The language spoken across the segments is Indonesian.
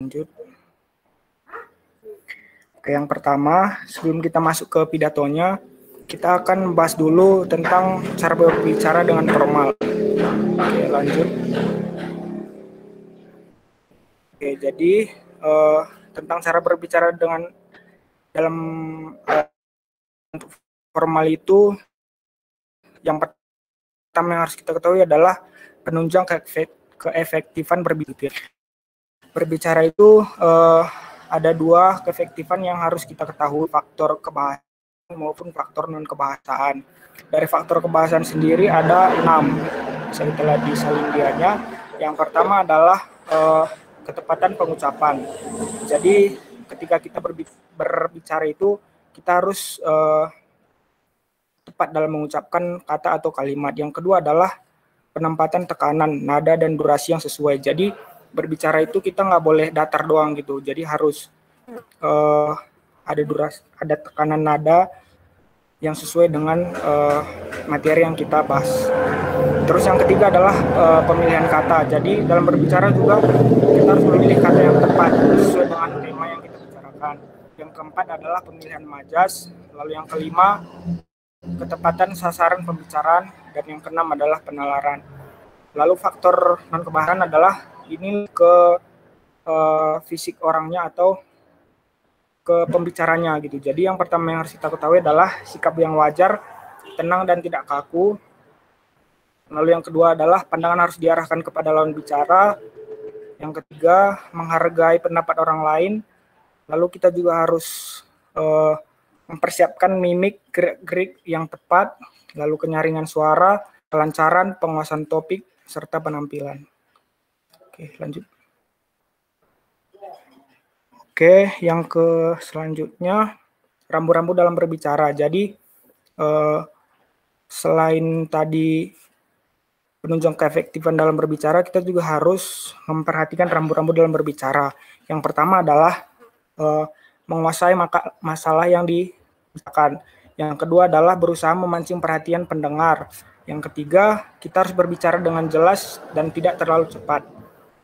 lanjut. Oke, yang pertama, sebelum kita masuk ke pidatonya, kita akan bahas dulu tentang cara berbicara dengan formal. Oke, lanjut. Oke, jadi tentang cara berbicara dengan dalam formal itu, yang pertama yang harus kita ketahui adalah penunjang keefektifan berbicara. Berbicara itu ada dua keefektifan yang harus kita ketahui, faktor kebahasaan maupun faktor non kebahasaan. Dari faktor kebahasaan sendiri ada 6. Saya telah disalindianya. Yang pertama adalah ketepatan pengucapan. Jadi ketika kita berbicara itu kita harus tepat dalam mengucapkan kata atau kalimat. Yang kedua adalah penempatan tekanan, nada dan durasi yang sesuai. Jadi berbicara itu kita nggak boleh datar doang gitu. Jadi harus ada durasi, ada tekanan nada yang sesuai dengan materi yang kita bahas. Terus yang ketiga adalah pemilihan kata. Jadi dalam berbicara juga kita harus memilih kata yang tepat sesuai dengan tema yang kita bicarakan. Yang keempat adalah pemilihan majas. Lalu yang kelima ketepatan sasaran pembicaraan, dan yang keenam adalah penalaran. Lalu faktor non kebahasaan adalah ini ke fisik orangnya atau ke pembicaranya gitu. Jadi yang pertama yang harus kita ketahui adalah sikap yang wajar, tenang dan tidak kaku. Lalu yang kedua adalah pandangan harus diarahkan kepada lawan bicara. Yang ketiga, menghargai pendapat orang lain. Lalu kita juga harus mempersiapkan mimik, gerak-gerik yang tepat, lalu kenyaringan suara, kelancaran, penguasaan topik, serta penampilan. Oke, lanjut. Oke, yang ke selanjutnya, rambu-rambu dalam berbicara. Jadi, selain tadi penunjang keefektifan dalam berbicara, kita juga harus memperhatikan rambu-rambu dalam berbicara. Yang pertama adalah menguasai masalah yang dibicarakan. Yang kedua adalah berusaha memancing perhatian pendengar. Yang ketiga, kita harus berbicara dengan jelas dan tidak terlalu cepat.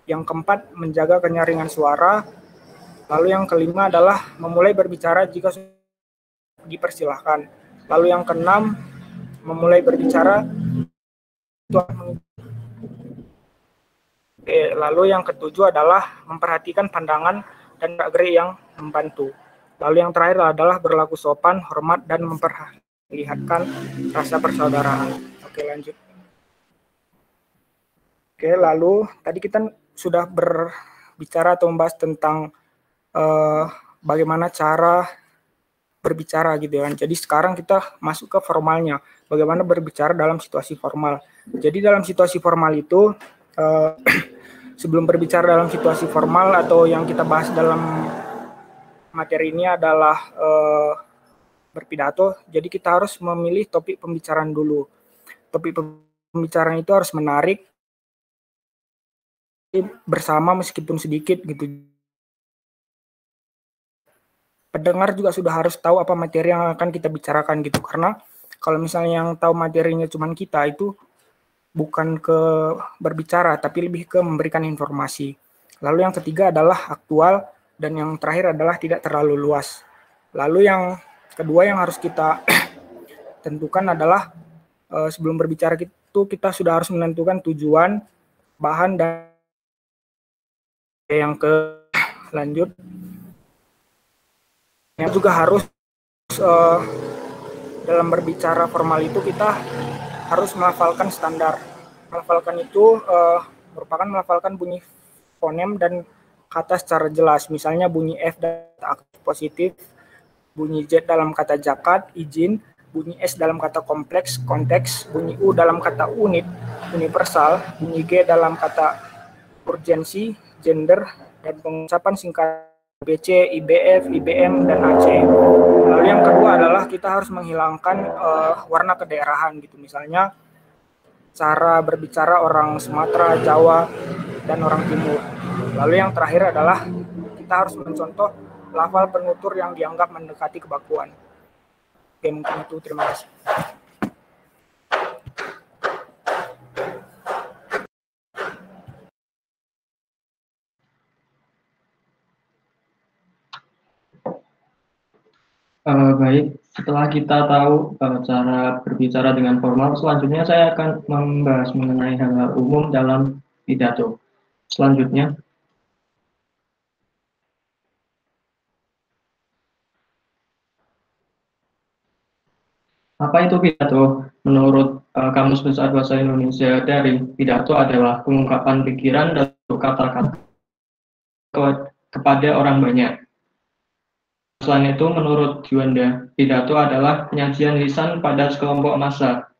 Yang keempat, menjaga kenyaringan suara. Lalu yang kelima adalah memulai berbicara jika dipersilahkan. Lalu yang keenam, memulai berbicara. Lalu yang ketujuh adalah memperhatikan pandangan dan gerak-gerik yang membantu. Lalu yang terakhir adalah berlaku sopan, hormat, dan memperlihatkan rasa persaudaraan. Oke, lanjut. Oke, lalu tadi kita sudah berbicara atau membahas tentang bagaimana cara berbicara gitu kan. Jadi sekarang kita masuk ke formalnya. Bagaimana berbicara dalam situasi formal. Jadi dalam situasi formal itu sebelum berbicara dalam situasi formal atau yang kita bahas dalam materi ini adalah berpidato, jadi kita harus memilih topik pembicaraan dulu. Topik pembicaraan itu harus menarik, bersama meskipun sedikit gitu. Pendengar juga sudah harus tahu apa materi yang akan kita bicarakan gitu, karena kalau misalnya yang tahu materinya cuma kita, itu bukan ke berbicara, tapi lebih ke memberikan informasi. Lalu yang ketiga adalah aktual, dan yang terakhir adalah tidak terlalu luas. Lalu yang kedua yang harus kita tentukan adalah sebelum berbicara itu kita sudah harus menentukan tujuan, bahan, dan yang ke lanjut. Yang juga harus dalam berbicara formal itu kita harus melafalkan standar. Melafalkan itu merupakan melafalkan bunyi fonem dan kata secara jelas. Misalnya bunyi F dalam kata aktif positif, bunyi Z dalam kata jakat, izin, bunyi S dalam kata kompleks, konteks, bunyi U dalam kata unit, universal, bunyi G dalam kata urgensi, gender, dan pengucapan singkat BC, IBF, IBM, dan AC. Lalu yang kedua adalah kita harus menghilangkan warna kedaerahan gitu. Misalnya cara berbicara orang Sumatera, Jawa, dan orang Timur. Lalu yang terakhir adalah kita harus mencontoh lafal penutur yang dianggap mendekati kebakuan. Oke, mungkin itu. Terima kasih. Baik, setelah kita tahu cara berbicara dengan formal, selanjutnya saya akan membahas mengenai hal-hal umum dalam pidato. Selanjutnya, apa itu pidato? Menurut Kamus Besar Bahasa Indonesia Daring, pidato adalah pengungkapan pikiran dan kata-kata kepada orang banyak. Selain itu, menurut Juanda, pidato adalah penyajian lisan pada sekelompok massa.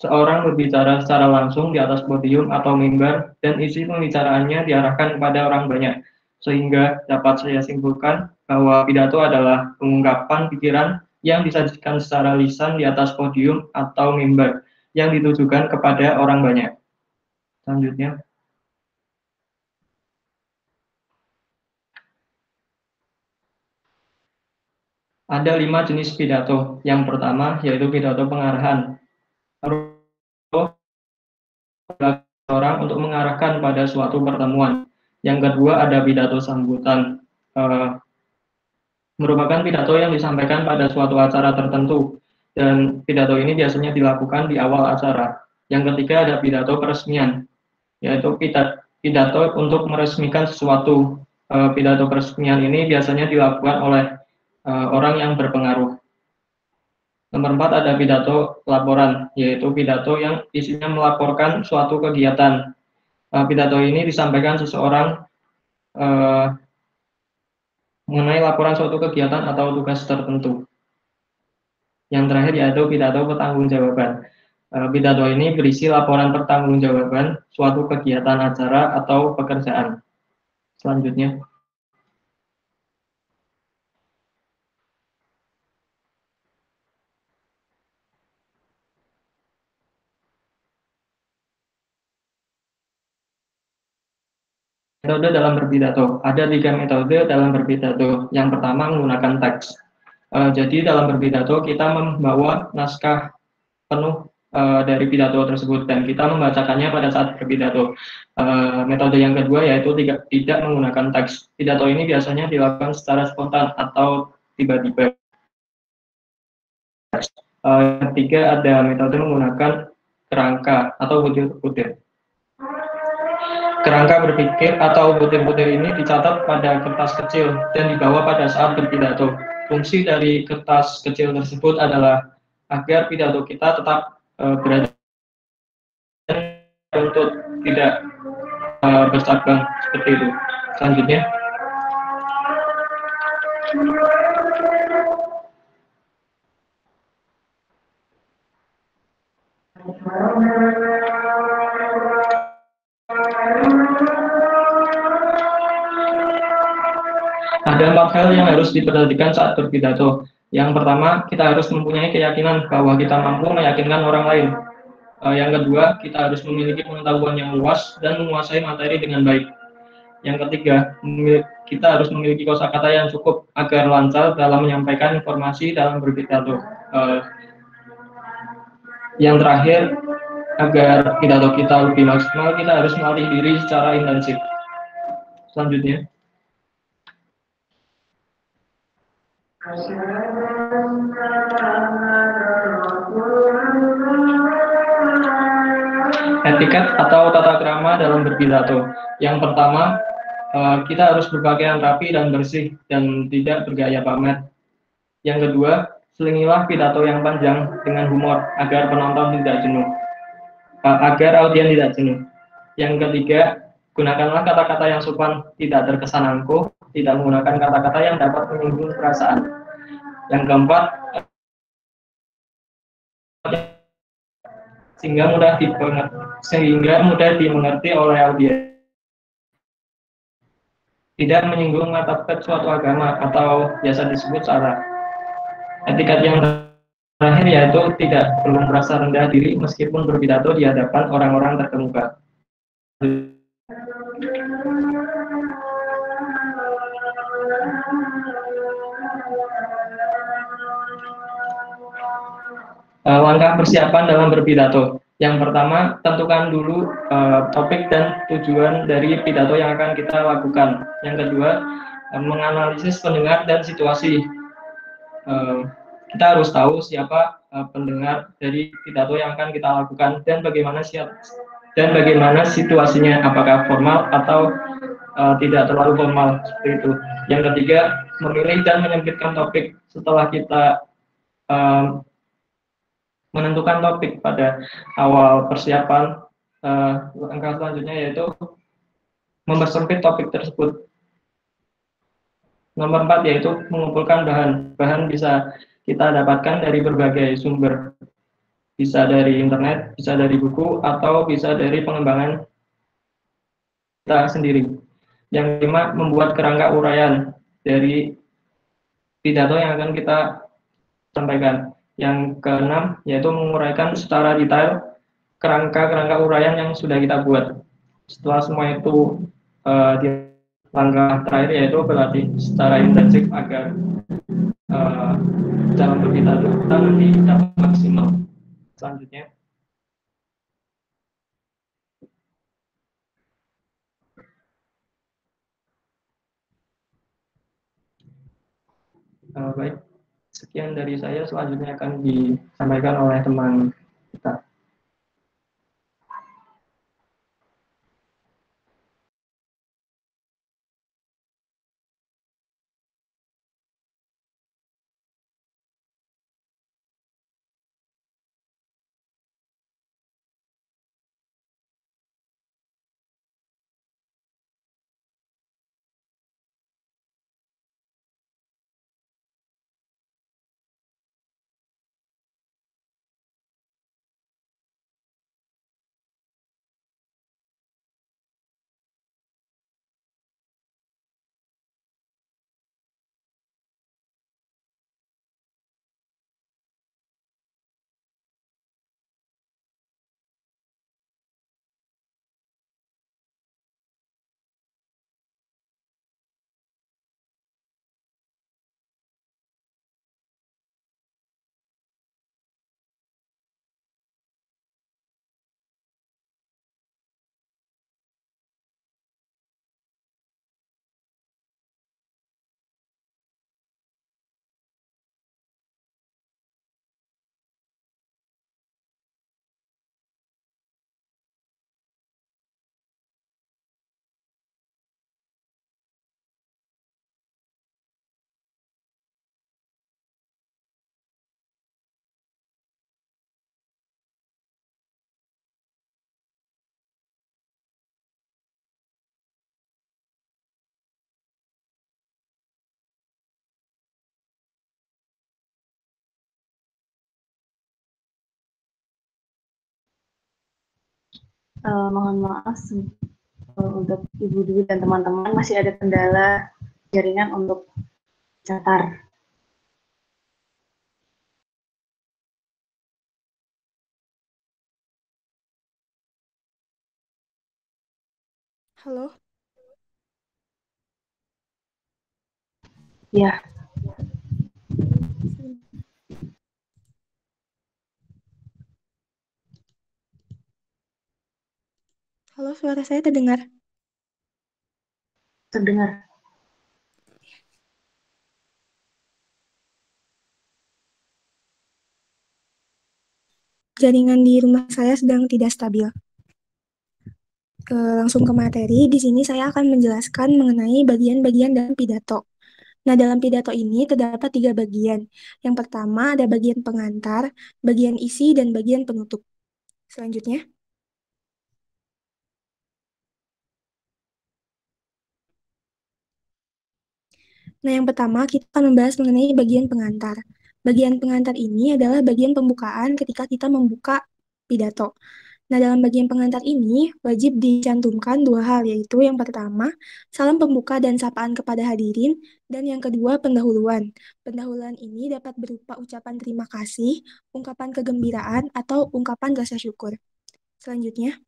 Seorang berbicara secara langsung di atas podium atau mimbar dan isi pembicaraannya diarahkan kepada orang banyak. Sehingga dapat saya simpulkan bahwa pidato adalah pengungkapan pikiran yang disajikan secara lisan di atas podium atau mimbar yang ditujukan kepada orang banyak. Selanjutnya, ada 5 jenis pidato. Yang pertama yaitu pidato pengarahan. Orang untuk mengarahkan pada suatu pertemuan. Yang kedua ada pidato sambutan. Merupakan pidato yang disampaikan pada suatu acara tertentu. Dan pidato ini biasanya dilakukan di awal acara. Yang ketiga ada pidato peresmian, yaitu pidato untuk meresmikan sesuatu. Pidato peresmian ini biasanya dilakukan oleh orang yang berpengaruh. Nomor 4 ada pidato laporan, yaitu pidato yang isinya melaporkan suatu kegiatan. Pidato ini disampaikan seseorang mengenai laporan suatu kegiatan atau tugas tertentu. Yang terakhir yaitu pidato pertanggungjawaban. Pidato ini berisi laporan pertanggungjawaban suatu kegiatan acara atau pekerjaan. Selanjutnya, metode dalam berpidato. Ada 3 metode dalam berpidato. Yang pertama menggunakan teks. Jadi dalam berpidato kita membawa naskah penuh dari pidato tersebut dan kita membacakannya pada saat berpidato. Metode yang kedua yaitu tidak menggunakan teks. Pidato ini biasanya dilakukan secara spontan atau tiba-tiba. Ketiga ada metode menggunakan kerangka atau butir-butir. Kerangka berpikir atau butir-butir ini dicatat pada kertas kecil dan dibawa pada saat berpidato. Fungsi dari kertas kecil tersebut adalah agar pidato kita tetap berada untuk tidak bercabang seperti itu. Selanjutnya, ada 4 hal yang harus diperhatikan saat berpidato. Yang pertama, kita harus mempunyai keyakinan bahwa kita mampu meyakinkan orang lain. Yang kedua, kita harus memiliki pengetahuan yang luas dan menguasai materi dengan baik. Yang ketiga, kita harus memiliki kosakata yang cukup agar lancar dalam menyampaikan informasi dalam berpidato. Yang terakhir, agar pidato kita lebih maksimal, kita harus melatih diri secara intensif. Selanjutnya, etiket atau tata krama dalam berpidato. Yang pertama, kita harus berpakaian rapi dan bersih dan tidak bergaya pamer. Yang kedua, selingilah pidato yang panjang dengan humor agar penonton tidak jenuh, agar audiens tidak jenuh. Yang ketiga, gunakanlah kata-kata yang sopan, tidak terkesan angkuh, tidak menggunakan kata-kata yang dapat menyinggung perasaan. Yang keempat, sehingga mudah dimengerti oleh audiens. Tidak menyinggung martabat suatu agama atau biasa disebut sara. Etiket yang terakhir yaitu tidak perlu merasa rendah diri meskipun berpidato di hadapan orang-orang terkemuka. Langkah persiapan dalam berpidato. Yang pertama, tentukan dulu topik dan tujuan dari pidato yang akan kita lakukan. Yang kedua, menganalisis pendengar dan situasi. eh, kita harus tahu siapa pendengar dari pidato yang akan kita lakukan dan bagaimana situasinya, apakah formal atau tidak terlalu formal seperti itu. Yang ketiga, memilih dan menyempitkan topik. Setelah kita uh, menentukan topik pada awal persiapan, langkah selanjutnya yaitu mempersempit topik tersebut. Nomor 4 yaitu mengumpulkan bahan. Bahan bisa kita dapatkan dari berbagai sumber, bisa dari internet, bisa dari buku, atau bisa dari pengembangan kita sendiri. Yang kelima, membuat kerangka uraian dari pidato yang akan kita sampaikan. Yang keenam, yaitu menguraikan secara detail kerangka-kerangka uraian yang sudah kita buat. Setelah semua itu di langkah terakhir yaitu berlatih secara intensif agar dalam berpidato kita nanti dapat maksimal. Selanjutnya, baik, sekian dari saya. Selanjutnya akan disampaikan oleh teman kita. Mohon maaf untuk Ibu Dwi dan teman-teman, masih ada kendala jaringan untuk catar. Halo? Ya. Halo, suara saya terdengar? Terdengar. Jaringan di rumah saya sedang tidak stabil. Langsung ke materi, di sini saya akan menjelaskan mengenai bagian-bagian dalam pidato. Nah, dalam pidato ini terdapat 3 bagian. Yang pertama ada bagian pengantar, bagian isi, dan bagian penutup. Selanjutnya. Nah, yang pertama kita akan membahas mengenai bagian pengantar. Bagian pengantar ini adalah bagian pembukaan ketika kita membuka pidato. Nah, dalam bagian pengantar ini wajib dicantumkan 2 hal, yaitu yang pertama, salam pembuka dan sapaan kepada hadirin, dan yang kedua, pendahuluan. Pendahuluan ini dapat berupa ucapan terima kasih, ungkapan kegembiraan, atau ungkapan rasa syukur. Selanjutnya.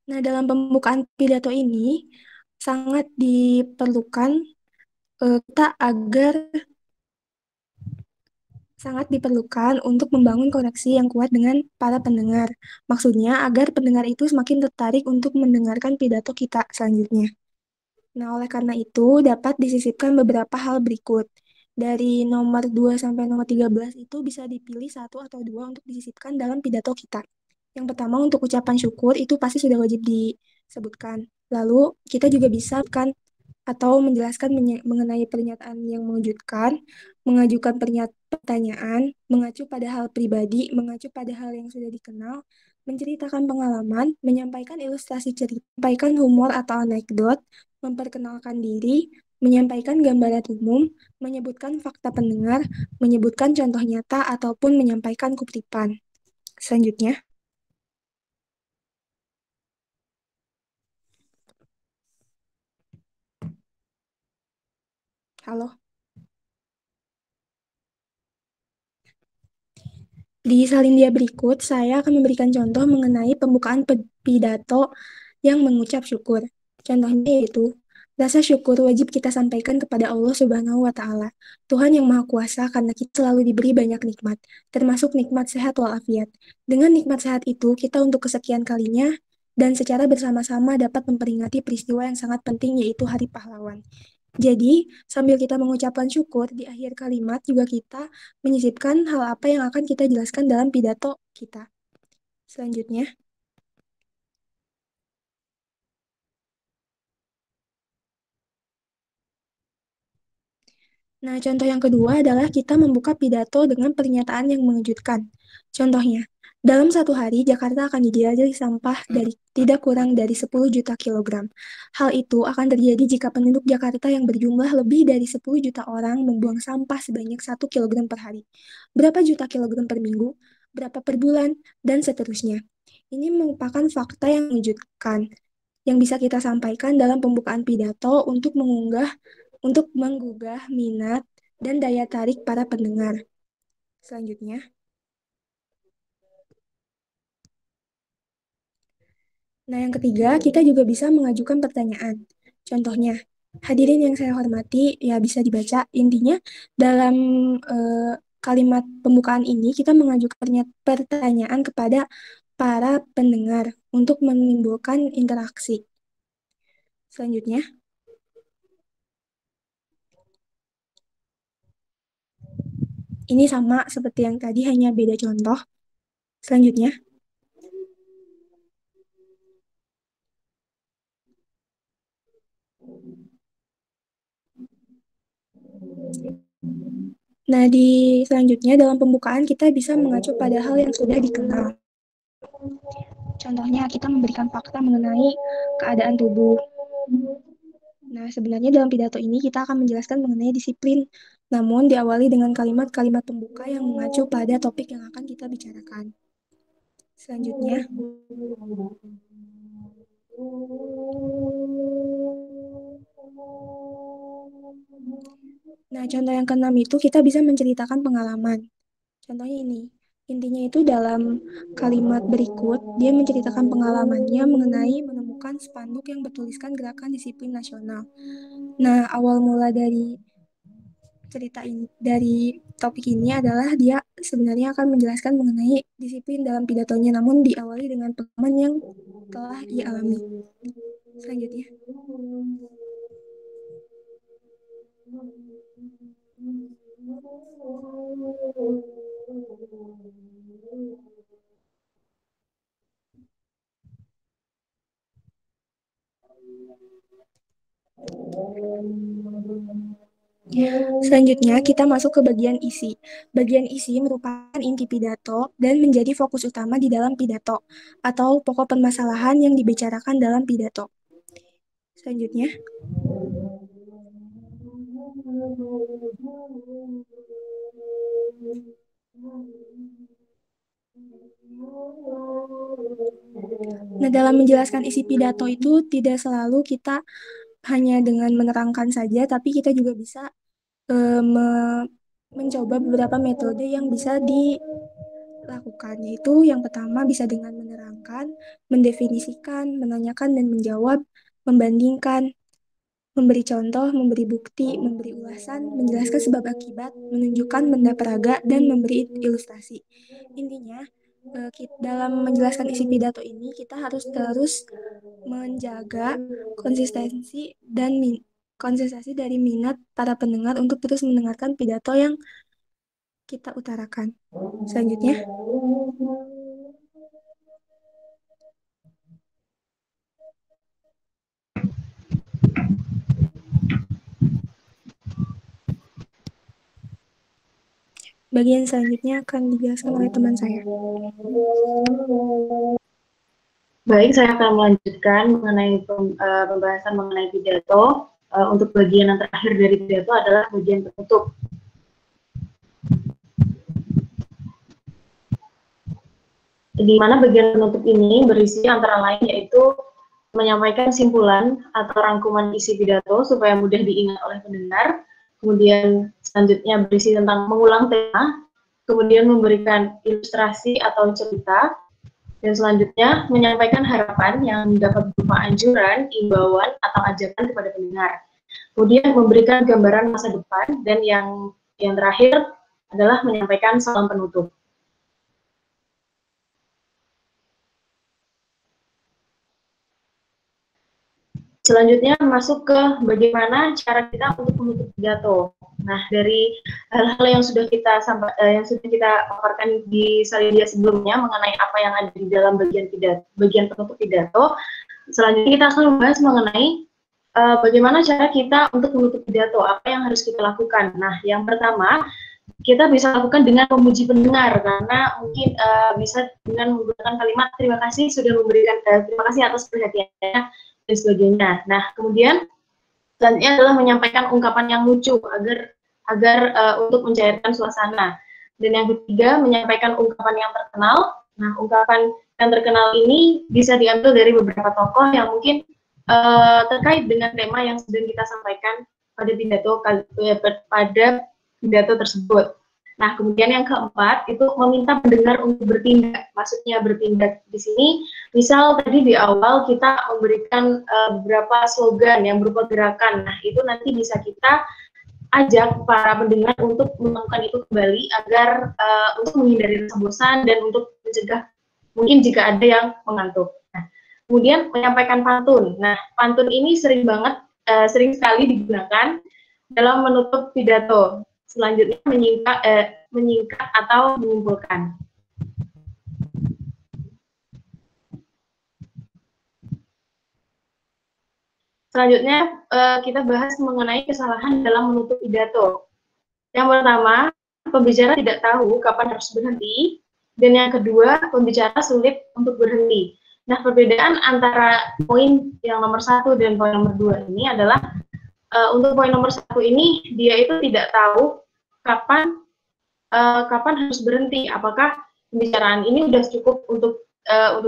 Nah, dalam pembukaan pidato ini sangat diperlukan kita agar sangat diperlukan untuk membangun koneksi yang kuat dengan para pendengar. Maksudnya agar pendengar itu semakin tertarik untuk mendengarkan pidato kita selanjutnya. Nah, oleh karena itu dapat disisipkan beberapa hal berikut. Dari nomor 2 sampai nomor 13 itu bisa dipilih satu atau dua untuk disisipkan dalam pidato kita. Yang pertama untuk ucapan syukur itu pasti sudah wajib disebutkan. Lalu kita juga bisa kan atau menjelaskan mengenai pernyataan yang mengejutkan, mengajukan pertanyaan, mengacu pada hal pribadi, mengacu pada hal yang sudah dikenal, menceritakan pengalaman, menyampaikan ilustrasi cerita, menyampaikan humor atau anekdot, memperkenalkan diri, menyampaikan gambaran umum, menyebutkan fakta pendengar, menyebutkan contoh nyata, ataupun menyampaikan kutipan. Selanjutnya, halo. Di salindia berikut, saya akan memberikan contoh mengenai pembukaan pidato yang mengucap syukur. Contohnya yaitu, rasa syukur wajib kita sampaikan kepada Allah Subhanahu wa Ta'ala, Tuhan yang Maha Kuasa, karena kita selalu diberi banyak nikmat, termasuk nikmat sehat walafiat. Dengan nikmat sehat itu, kita untuk kesekian kalinya dan secara bersama-sama dapat memperingati peristiwa yang sangat penting, yaitu Hari Pahlawan. Jadi, sambil kita mengucapkan syukur, di akhir kalimat juga kita menyisipkan hal apa yang akan kita jelaskan dalam pidato kita. Selanjutnya, nah, contoh yang kedua adalah kita membuka pidato dengan pernyataan yang mengejutkan. Contohnya, dalam satu hari Jakarta akan dijajah sampah dari tidak kurang dari 10 juta kilogram. Hal itu akan terjadi jika penduduk Jakarta yang berjumlah lebih dari 10 juta orang membuang sampah sebanyak 1 kilogram per hari. Berapa juta kilogram per minggu, berapa per bulan, dan seterusnya. Ini merupakan fakta yang mengejutkan yang bisa kita sampaikan dalam pembukaan pidato untuk menggugah minat dan daya tarik para pendengar. Selanjutnya, nah yang ketiga, kita juga bisa mengajukan pertanyaan. Contohnya, hadirin yang saya hormati, ya bisa dibaca. Intinya, dalam kalimat pembukaan ini, kita mengajukan pertanyaan kepada para pendengar untuk menimbulkan interaksi. Selanjutnya, ini sama seperti yang tadi, hanya beda contoh. Selanjutnya, nah selanjutnya dalam pembukaan kita bisa mengacu pada hal yang sudah dikenal. Contohnya kita memberikan fakta mengenai keadaan tubuh. Nah, sebenarnya dalam pidato ini kita akan menjelaskan mengenai disiplin, namun diawali dengan kalimat-kalimat pembuka yang mengacu pada topik yang akan kita bicarakan. Selanjutnya, nah contoh yang keenam itu kita bisa menceritakan pengalaman. Contohnya ini, intinya itu dalam kalimat berikut, dia menceritakan pengalamannya mengenai menemukan spanduk yang bertuliskan Gerakan Disiplin Nasional. Nah, awal mula dari cerita ini, dari topik ini adalah dia sebenarnya akan menjelaskan mengenai disiplin dalam pidatonya, namun diawali dengan pengalaman yang telah ia alami. Selanjutnya. Selanjutnya, kita masuk ke bagian isi. Bagian isi merupakan inti pidato dan menjadi fokus utama di dalam pidato, atau pokok permasalahan yang dibicarakan dalam pidato. Selanjutnya. Nah, dalam menjelaskan isi pidato itu tidak selalu kita hanya dengan menerangkan saja, tapi kita juga bisa mencoba beberapa metode yang bisa dilakukan, yaitu yang pertama bisa dengan menerangkan, mendefinisikan, menanyakan dan menjawab, membandingkan, memberi contoh, memberi bukti, memberi ulasan, menjelaskan sebab akibat, menunjukkan benda peraga, dan memberi ilustrasi. Intinya, dalam menjelaskan isi pidato ini, kita harus terus menjaga konsistensi dari minat para pendengar untuk terus mendengarkan pidato yang kita utarakan. Selanjutnya, bagian selanjutnya akan dijelaskan oleh teman saya. Baik, saya akan melanjutkan mengenai pembahasan mengenai pidato. Untuk bagian yang terakhir dari pidato adalah bagian penutup. Di mana bagian penutup ini berisi antara lain yaitu menyampaikan simpulan atau rangkuman isi pidato supaya mudah diingat oleh pendengar. Kemudian selanjutnya berisi tentang mengulang tema, kemudian memberikan ilustrasi atau cerita, dan selanjutnya menyampaikan harapan yang dapat berupa anjuran, imbauan, atau ajakan kepada pendengar. Kemudian memberikan gambaran masa depan, dan yang terakhir adalah menyampaikan salam penutup. Selanjutnya masuk ke bagaimana cara kita untuk menutup pidato. Nah, dari hal-hal yang sudah kita paparkan di salidia sebelumnya mengenai apa yang ada di dalam bagian penutup pidato, selanjutnya kita akan membahas mengenai bagaimana cara kita untuk menutup pidato, apa yang harus kita lakukan. Nah, yang pertama, kita bisa lakukan dengan memuji pendengar, karena mungkin bisa dengan menggunakan kalimat terima kasih sudah memberikan, terima kasih atas perhatiannya, dan sebagainya. Nah, kemudian selanjutnya adalah menyampaikan ungkapan yang lucu agar untuk mencairkan suasana. Dan yang ketiga, menyampaikan ungkapan yang terkenal. Nah, ungkapan yang terkenal ini bisa diambil dari beberapa tokoh yang mungkin terkait dengan tema yang sedang kita sampaikan pada pidato tersebut. Nah, kemudian yang keempat itu meminta pendengar untuk bertindak. Maksudnya bertindak di sini, misal tadi di awal kita memberikan beberapa slogan yang berupa gerakan. Nah, itu nanti bisa kita ajak para pendengar untuk melakukan itu kembali agar untuk menghindari rasa bosan dan untuk mencegah mungkin jika ada yang mengantuk. Nah, kemudian menyampaikan pantun. Nah, pantun ini sering sekali digunakan dalam menutup pidato. Selanjutnya menyingkat atau menyimpulkan. Selanjutnya kita bahas mengenai kesalahan dalam menutup pidato. Yang pertama, pembicara tidak tahu kapan harus berhenti, dan yang kedua, pembicara sulit untuk berhenti. Nah, perbedaan antara poin yang nomor 1 dan poin nomor 2 ini adalah untuk poin nomor 1 ini dia itu tidak tahu kapan harus berhenti, apakah pembicaraan ini sudah cukup untuk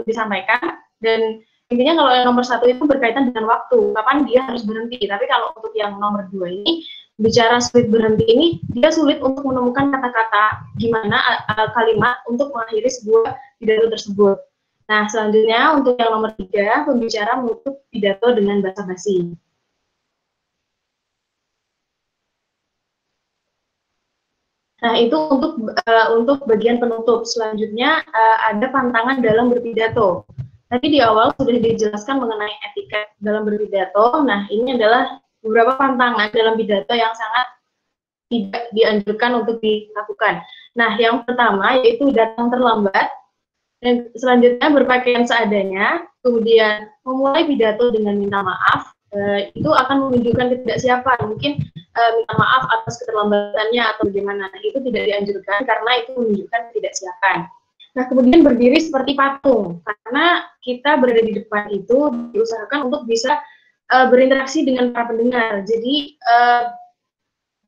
disampaikan, dan intinya kalau yang nomor 1 itu berkaitan dengan waktu, kapan dia harus berhenti. Tapi kalau untuk yang nomor 2 ini, bicara sulit berhenti ini, dia sulit untuk menemukan kata-kata gimana kalimat untuk mengakhiri sebuah pidato tersebut. Nah, selanjutnya untuk yang nomor 3, pembicara menutup pidato dengan basa-basi. Nah, itu untuk bagian penutup. Selanjutnya ada pantangan dalam berpidato. Tadi di awal sudah dijelaskan mengenai etiket dalam berpidato. Nah, ini adalah beberapa pantangan dalam pidato yang sangat tidak dianjurkan untuk dilakukan. Nah, yang pertama yaitu datang terlambat, dan selanjutnya berpakaian seadanya, kemudian memulai pidato dengan minta maaf, itu akan menunjukkan ketidaksiapan. Mungkin minta maaf atas keterlambatannya atau bagaimana. Nah, itu tidak dianjurkan karena itu menunjukkan ketidaksiapan. Nah, kemudian berdiri seperti patung, karena kita berada di depan itu diusahakan untuk bisa berinteraksi dengan para pendengar. Jadi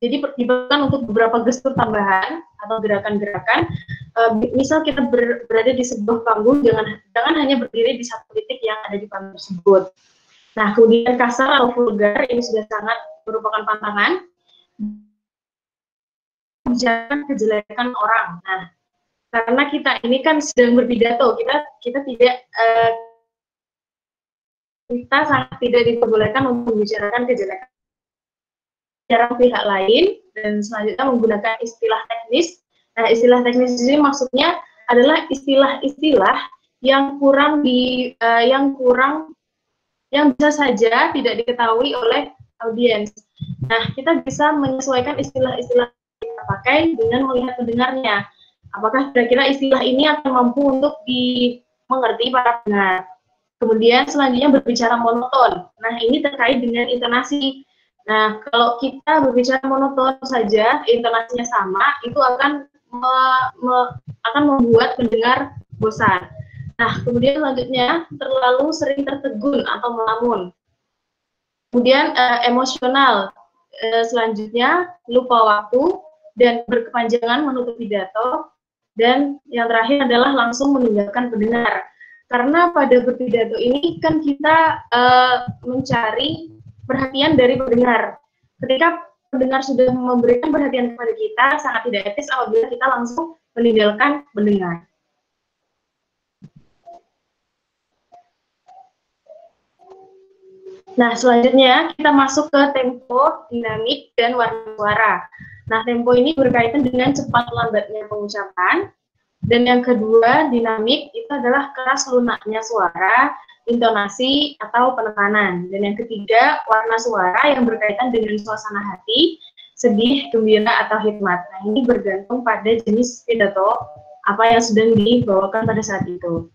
diperlukan untuk beberapa gestur tambahan atau gerakan-gerakan. Misal kita berada di sebuah panggung, jangan hanya berdiri di satu titik yang ada di panggung tersebut. Nah, kemudian kasar atau vulgar ini sudah sangat merupakan pantangan. Jangan kejelekan orang. Nah, karena kita ini kan sedang berpidato, kita tidak kita sangat tidak diperbolehkan untuk membicarakan kejelekan pihak lain, dan selanjutnya menggunakan istilah teknis. Nah, istilah teknis ini maksudnya adalah istilah-istilah yang kurang yang bisa saja tidak diketahui oleh audiens. Nah, kita bisa menyesuaikan istilah-istilah yang kita pakai dengan melihat pendengarnya. Apakah kira-kira istilah ini akan mampu untuk dimengerti para pendengar. Kemudian selanjutnya berbicara monoton. Nah, ini terkait dengan intonasi. Nah, kalau kita berbicara monoton saja, intonasinya sama, itu akan akan membuat pendengar bosan. Nah, kemudian selanjutnya terlalu sering tertegun atau melamun. Kemudian emosional. Selanjutnya lupa waktu dan berkepanjangan menutup pidato. Dan yang terakhir adalah langsung meninggalkan pendengar. Karena pada berpidato ini kan kita mencari perhatian dari pendengar. Ketika pendengar sudah memberikan perhatian kepada kita, sangat tidak etis apabila kita langsung meninggalkan pendengar. Nah, selanjutnya kita masuk ke tempo, dinamik, dan warna suara. Nah, tempo ini berkaitan dengan cepat lambatnya pengucapan. Dan yang kedua, dinamik, itu adalah keras lunaknya suara, intonasi, atau penekanan. Dan yang ketiga, warna suara yang berkaitan dengan suasana hati, sedih, gembira, atau hikmat. Nah, ini bergantung pada jenis pidato apa yang sedang dibawakan pada saat itu.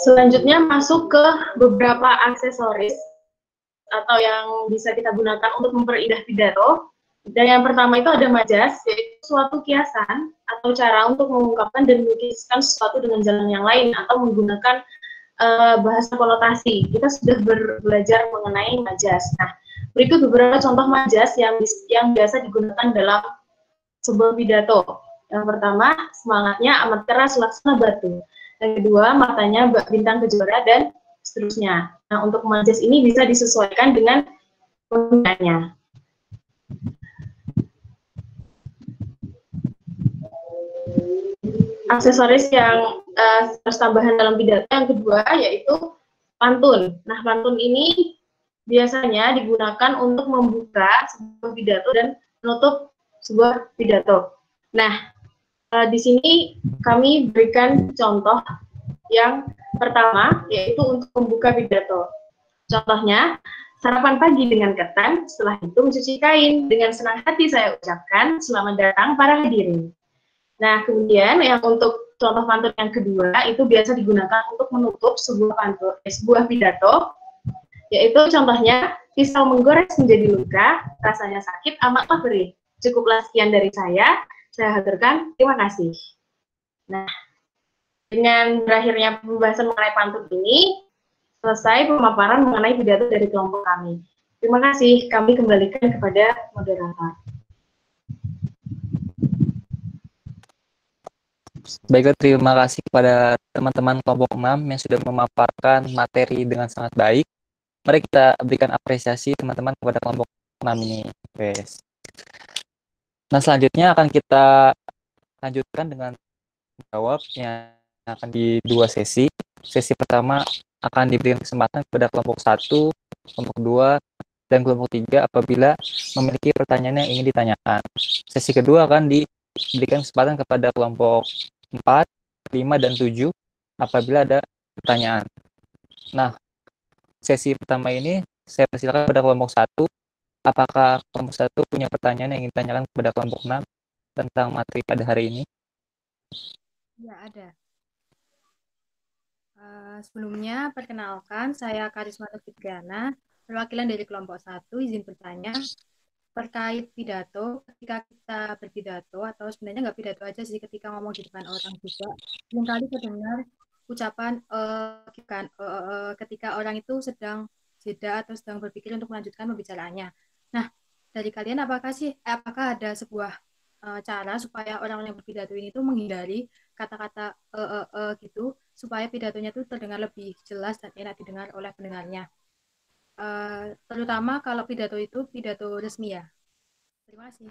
Selanjutnya masuk ke beberapa aksesoris atau yang bisa kita gunakan untuk memperindah pidato. Dan yang pertama itu ada majas, yaitu suatu kiasan atau cara untuk mengungkapkan dan melukiskan sesuatu dengan jalan yang lain atau menggunakan bahasa konotasi. Kita sudah belajar mengenai majas. Nah, berikut beberapa contoh majas yang biasa digunakan dalam sebuah pidato. Yang pertama, semangatnya amat keras laksana batu. Yang kedua, matanya bintang kejora, dan seterusnya. Nah, untuk majas ini bisa disesuaikan dengan penggunaannya. Aksesoris yang harus tambahan dalam pidato yang kedua yaitu pantun. Nah, pantun ini biasanya digunakan untuk membuka sebuah pidato dan menutup sebuah pidato. Nah, di sini kami berikan contoh yang pertama, yaitu untuk membuka pidato. Contohnya, sarapan pagi dengan ketan, setelah itu mencuci kain. Dengan senang hati saya ucapkan, selamat datang para hadirin. Nah, kemudian yang untuk contoh pantun yang kedua, itu biasa digunakan untuk menutup sebuah pidato, yaitu contohnya, pisau menggores menjadi luka, rasanya sakit, amatlah perih. Cukuplah sekian dari saya haturkan, terima kasih. Nah, dengan berakhirnya pembahasan mengenai pantun ini, selesai pemaparan mengenai pidato dari kelompok kami. Terima kasih, kami kembalikan kepada moderator. Baiklah, terima kasih kepada teman-teman kelompok 6 yang sudah memaparkan materi dengan sangat baik. Mari kita berikan apresiasi teman-teman kepada kelompok 6 ini. Yes. Nah, selanjutnya akan kita lanjutkan dengan jawab yang akan di dua sesi. Sesi pertama akan diberikan kesempatan kepada kelompok 1, kelompok 2, dan kelompok 3 apabila memiliki pertanyaan yang ingin ditanyakan. Sesi kedua akan diberikan kesempatan kepada kelompok 4, 5, dan 7 apabila ada pertanyaan. Nah, sesi pertama ini saya persilakan kepada kelompok 1. Apakah kelompok 1 punya pertanyaan yang ingin ditanyakan kepada kelompok 6 tentang materi pada hari ini? Ya, ada. Sebelumnya, perkenalkan, saya Karisma Fitriana, perwakilan dari kelompok 1, izin bertanya terkait pidato. Ketika kita berpidato, atau sebenarnya nggak pidato aja sih, ketika ngomong di depan orang juga, seringkali terdengar ucapan ketika orang itu sedang jeda atau sedang berpikir untuk melanjutkan pembicaraannya. Nah, dari kalian apakah ada sebuah cara supaya orang-orang yang berpidato ini tuh menghindari kata-kata gitu supaya pidatonya itu terdengar lebih jelas dan enak didengar oleh pendengarnya. Terutama kalau pidato itu pidato resmi ya. Terima kasih.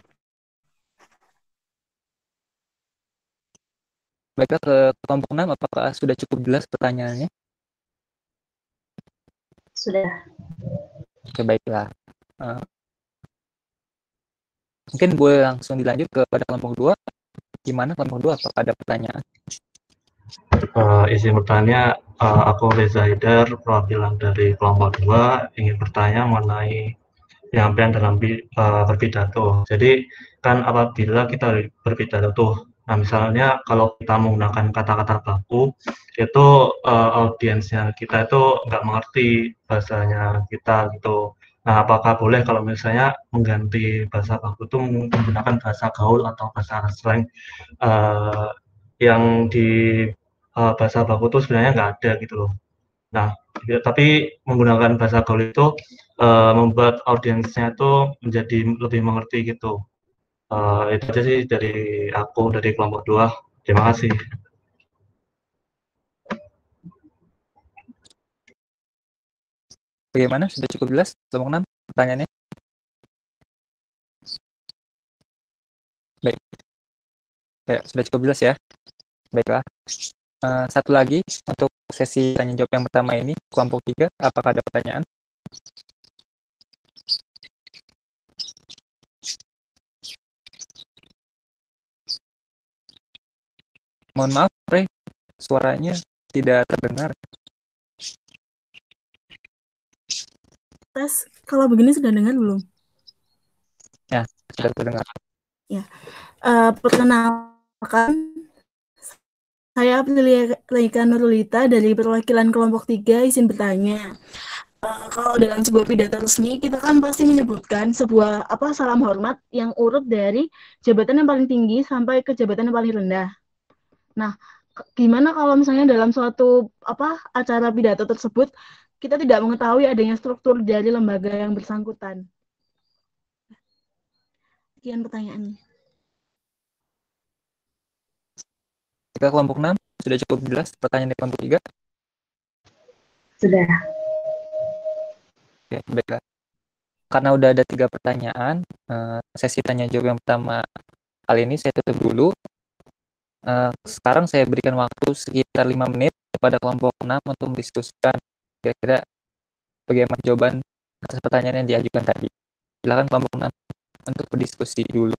Baiklah, ke kelompok 6, apakah sudah cukup jelas pertanyaannya? Sudah. Oke, baiklah. Mungkin boleh langsung dilanjut kepada kelompok 2. Gimana kelompok 2? Apakah ada pertanyaan? Izin bertanya, aku Reza Haidar, perwakilan dari kelompok 2, ingin bertanya mengenai penyampaian dalam berpidato. Jadi kan apabila kita berpidato tuh, nah misalnya kalau kita menggunakan kata-kata baku, itu audiensnya kita itu nggak mengerti bahasanya kita gitu. Nah, apakah boleh kalau misalnya mengganti bahasa baku itu menggunakan bahasa gaul atau bahasa slang uh, yang di bahasa baku itu sebenarnya nggak ada gitu loh. Nah, ya, tapi menggunakan bahasa gaul itu membuat audiensnya itu menjadi lebih mengerti gitu. Itu aja sih dari aku, dari kelompok 2. Terima kasih. Bagaimana? Sudah cukup jelas kelompok 6 pertanyaannya? Baik. Ya, sudah cukup jelas ya. Baiklah. Satu lagi untuk sesi tanya jawab yang pertama ini, kelompok 3, apakah ada pertanyaan? Mohon maaf, Pre, suaranya tidak terdengar. Tes, kalau begini sudah dengar belum? Ya, sudah terdengar. Ya, perkenalkan, saya Prilika Nurulita dari perwakilan kelompok 3, izin bertanya. Kalau dalam sebuah pidato resmi, kita kan pasti menyebutkan sebuah salam hormat yang urut dari jabatan yang paling tinggi sampai ke jabatan yang paling rendah. Nah, gimana kalau misalnya dalam suatu acara pidato tersebut kita tidak mengetahui adanya struktur dari lembaga yang bersangkutan? Sekian pertanyaannya. Jika kelompok 6 sudah cukup jelas pertanyaan dari kelompok 3? Sudah. Oke, baiklah. Karena udah ada 3 pertanyaan, sesi tanya jawab yang pertama kali ini saya tutup dulu. Sekarang saya berikan waktu sekitar 5 menit kepada kelompok 6 untuk mendiskusikan kira-kira bagaimana jawaban atas pertanyaan yang diajukan tadi. Silakan kelompok 6 untuk berdiskusi dulu.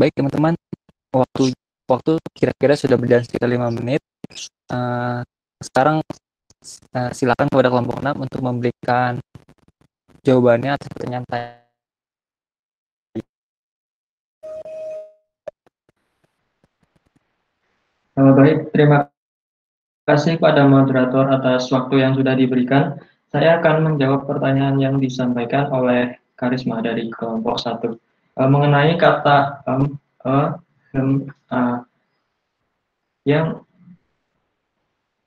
Baik teman-teman, waktu waktu kira-kira sudah berjalan sekitar 5 menit. Sekarang silakan kepada kelompok 6 untuk memberikan jawabannya atas pertanyaan tadi. Baik, terima kasih kepada moderator atas waktu yang sudah diberikan. Saya akan menjawab pertanyaan yang disampaikan oleh Karisma dari kelompok 1 mengenai kata yang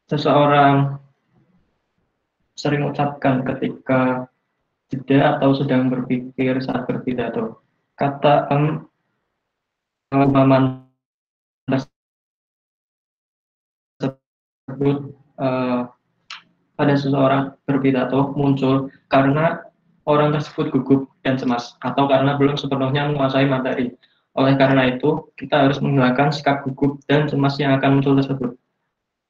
seseorang sering ucapkan ketika jeda atau sedang berpikir saat berpidato. Kata pemahaman tersebut pada seseorang berpidato muncul karena orang tersebut gugup dan cemas atau karena belum sepenuhnya menguasai materi. Oleh karena itu, kita harus menghilangkan sikap gugup dan cemas yang akan muncul tersebut.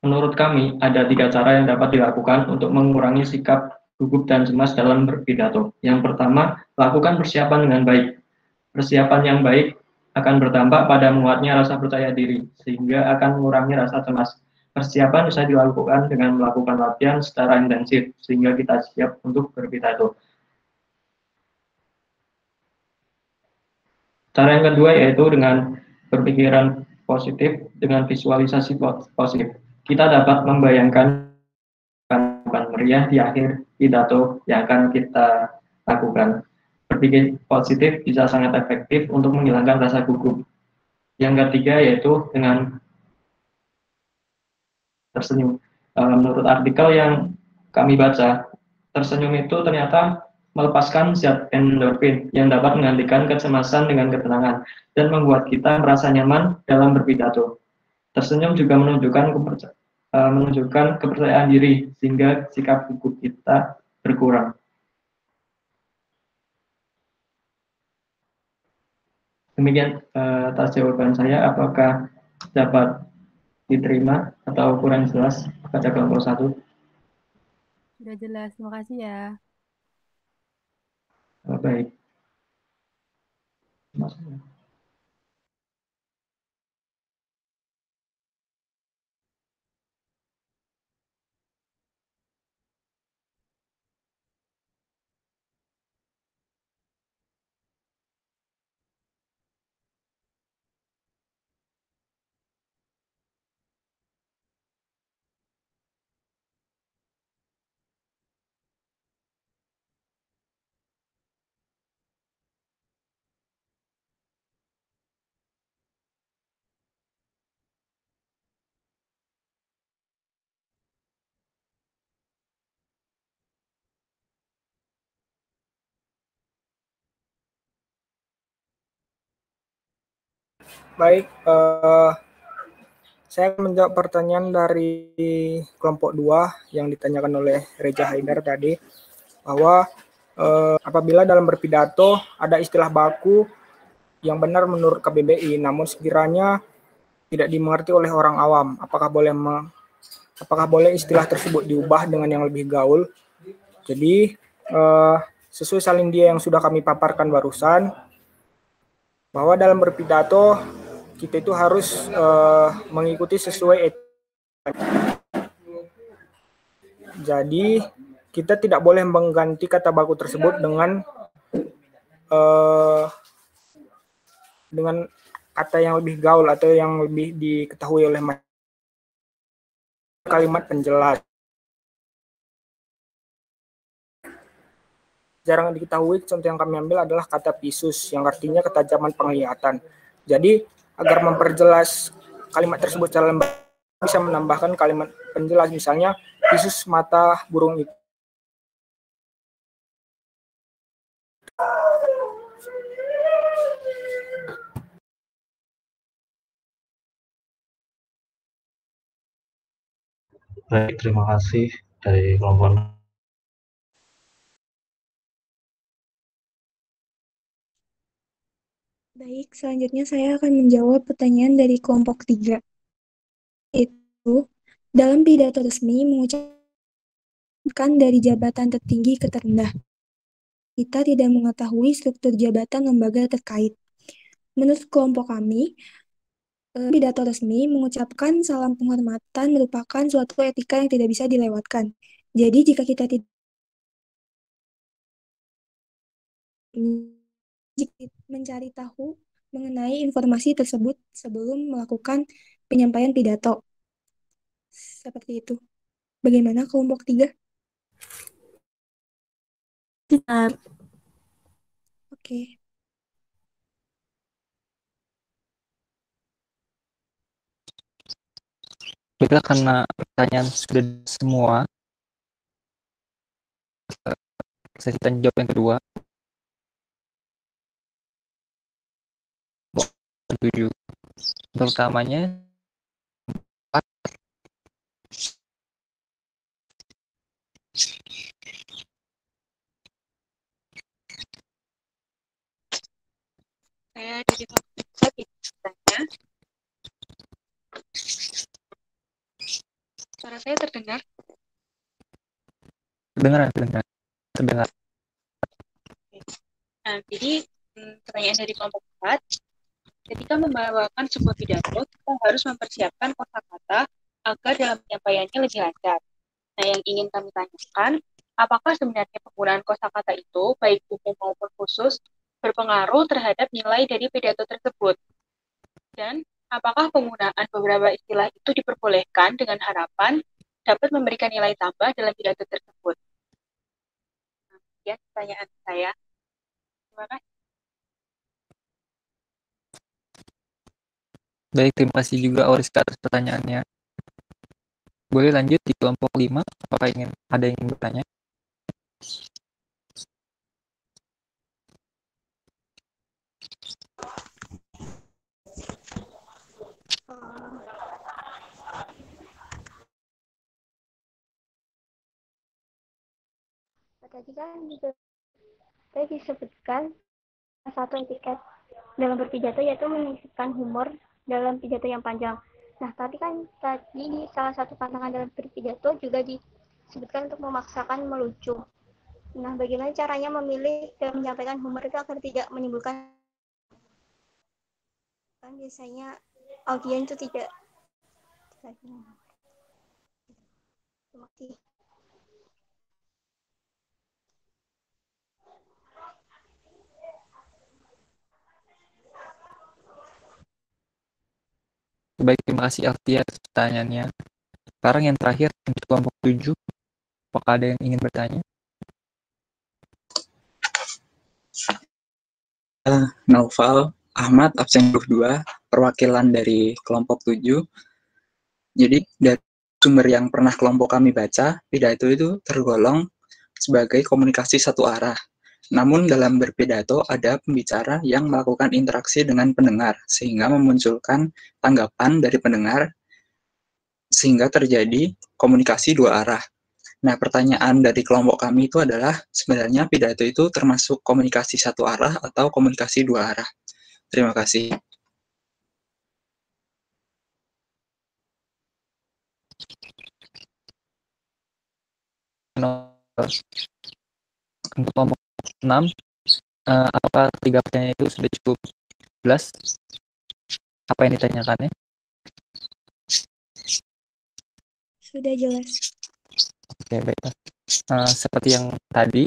Menurut kami, ada 3 cara yang dapat dilakukan untuk mengurangi sikap gugup dan cemas dalam berpidato. Yang pertama, lakukan persiapan dengan baik. Persiapan yang baik akan berdampak pada menguatnya rasa percaya diri, sehingga akan mengurangi rasa cemas. Persiapan bisa dilakukan dengan melakukan latihan secara intensif, sehingga kita siap untuk berpidato. Cara yang kedua yaitu dengan berpikiran positif, dengan visualisasi positif. Kita dapat membayangkan bukan meriah di akhir pidato yang akan kita lakukan. Berpikir positif bisa sangat efektif untuk menghilangkan rasa gugup. Yang ketiga yaitu dengan tersenyum. Menurut artikel yang kami baca, tersenyum itu ternyata melepaskan zat endorfin yang dapat menggantikan kecemasan dengan ketenangan dan membuat kita merasa nyaman dalam berpidato. Tersenyum juga menunjukkan kepercayaan diri sehingga sikap gugup kita berkurang. Demikian atas jawaban saya. Apakah dapat diterima atau kurang jelas pada kelompok 1? Sudah jelas, terima kasih ya. Baik. Baik, saya akan menjawab pertanyaan dari kelompok 2 yang ditanyakan oleh Reza Haidar tadi, bahwa apabila dalam berpidato ada istilah baku yang benar menurut KBBI, namun sekiranya tidak dimengerti oleh orang awam, apakah boleh istilah tersebut diubah dengan yang lebih gaul? Jadi, sesuai salindia yang sudah kami paparkan barusan, bahwa dalam berpidato kita itu harus mengikuti sesuai etika. Jadi kita tidak boleh mengganti kata baku tersebut dengan kata yang lebih gaul atau yang lebih diketahui oleh kalimat penjelas. Jarang diketahui, contoh yang kami ambil adalah kata pisus yang artinya ketajaman penglihatan. Jadi agar memperjelas kalimat tersebut secara lembab, bisa menambahkan kalimat penjelas, misalnya pisus mata burung itu. Baik, terima kasih dari kelompok. Baik, selanjutnya saya akan menjawab pertanyaan dari kelompok 3. Itu, dalam pidato resmi mengucapkan dari jabatan tertinggi ke terendah. Kita tidak mengetahui struktur jabatan lembaga terkait. Menurut kelompok kami, pidato resmi mengucapkan salam penghormatan merupakan suatu etika yang tidak bisa dilewatkan. Jadi jika kita tidak mencari tahu mengenai informasi tersebut sebelum melakukan penyampaian pidato. Seperti itu. Bagaimana kelompok 3? Benar. Oke. Baiklah, karena pertanyaan sudah semua, sesi tanya jawab yang kedua, 7. Untuk utamanya, Saya dari kelompok 4 bertanya. Suara saya terdengar? terdengar. Nah, jadi pertanyaan dari kelompok 4, ketika membawakan sebuah pidato, kita harus mempersiapkan kosakata agar dalam penyampaiannya lebih lancar. Nah, yang ingin kami tanyakan, apakah sebenarnya penggunaan kosakata itu, baik umum maupun khusus, berpengaruh terhadap nilai dari pidato tersebut? Dan apakah penggunaan beberapa istilah itu diperbolehkan dengan harapan dapat memberikan nilai tambah dalam pidato tersebut? Nah, ya, pertanyaan saya. Terima kasih. Baik, terima kasih juga Oriska atas pertanyaannya. Boleh lanjut di kelompok 5, apakah ada yang ingin bertanya? Tadi kan disebutkan satu etiket dalam berpidato yaitu menyisipkan humor dalam pidato yang panjang. Nah, tadi di salah satu pantangan dalam berpidato juga disebutkan untuk memaksakan melucu. Nah, bagaimana caranya memilih dan menyampaikan humor itu agar tidak menimbulkan, kan biasanya audiens itu tidak. Terima kasih. Baik, terima kasih Alfia atas pertanyaannya. Sekarang yang terakhir untuk kelompok 7, apakah ada yang ingin bertanya? Naufal Ahmad, absen 22, perwakilan dari kelompok 7. Jadi dari sumber yang pernah kelompok kami baca, pidato itu tergolong sebagai komunikasi satu arah. Namun dalam berpidato ada pembicara yang melakukan interaksi dengan pendengar, sehingga memunculkan tanggapan dari pendengar, sehingga terjadi komunikasi dua arah. Nah, pertanyaan dari kelompok kami itu adalah, sebenarnya pidato itu termasuk komunikasi satu arah atau komunikasi dua arah? Terima kasih. Untuk kelompok 6, apakah 3 pertanyaan itu sudah cukup jelas? Apa yang ditanyakannya? Sudah jelas. Oke, baiklah. Seperti yang tadi,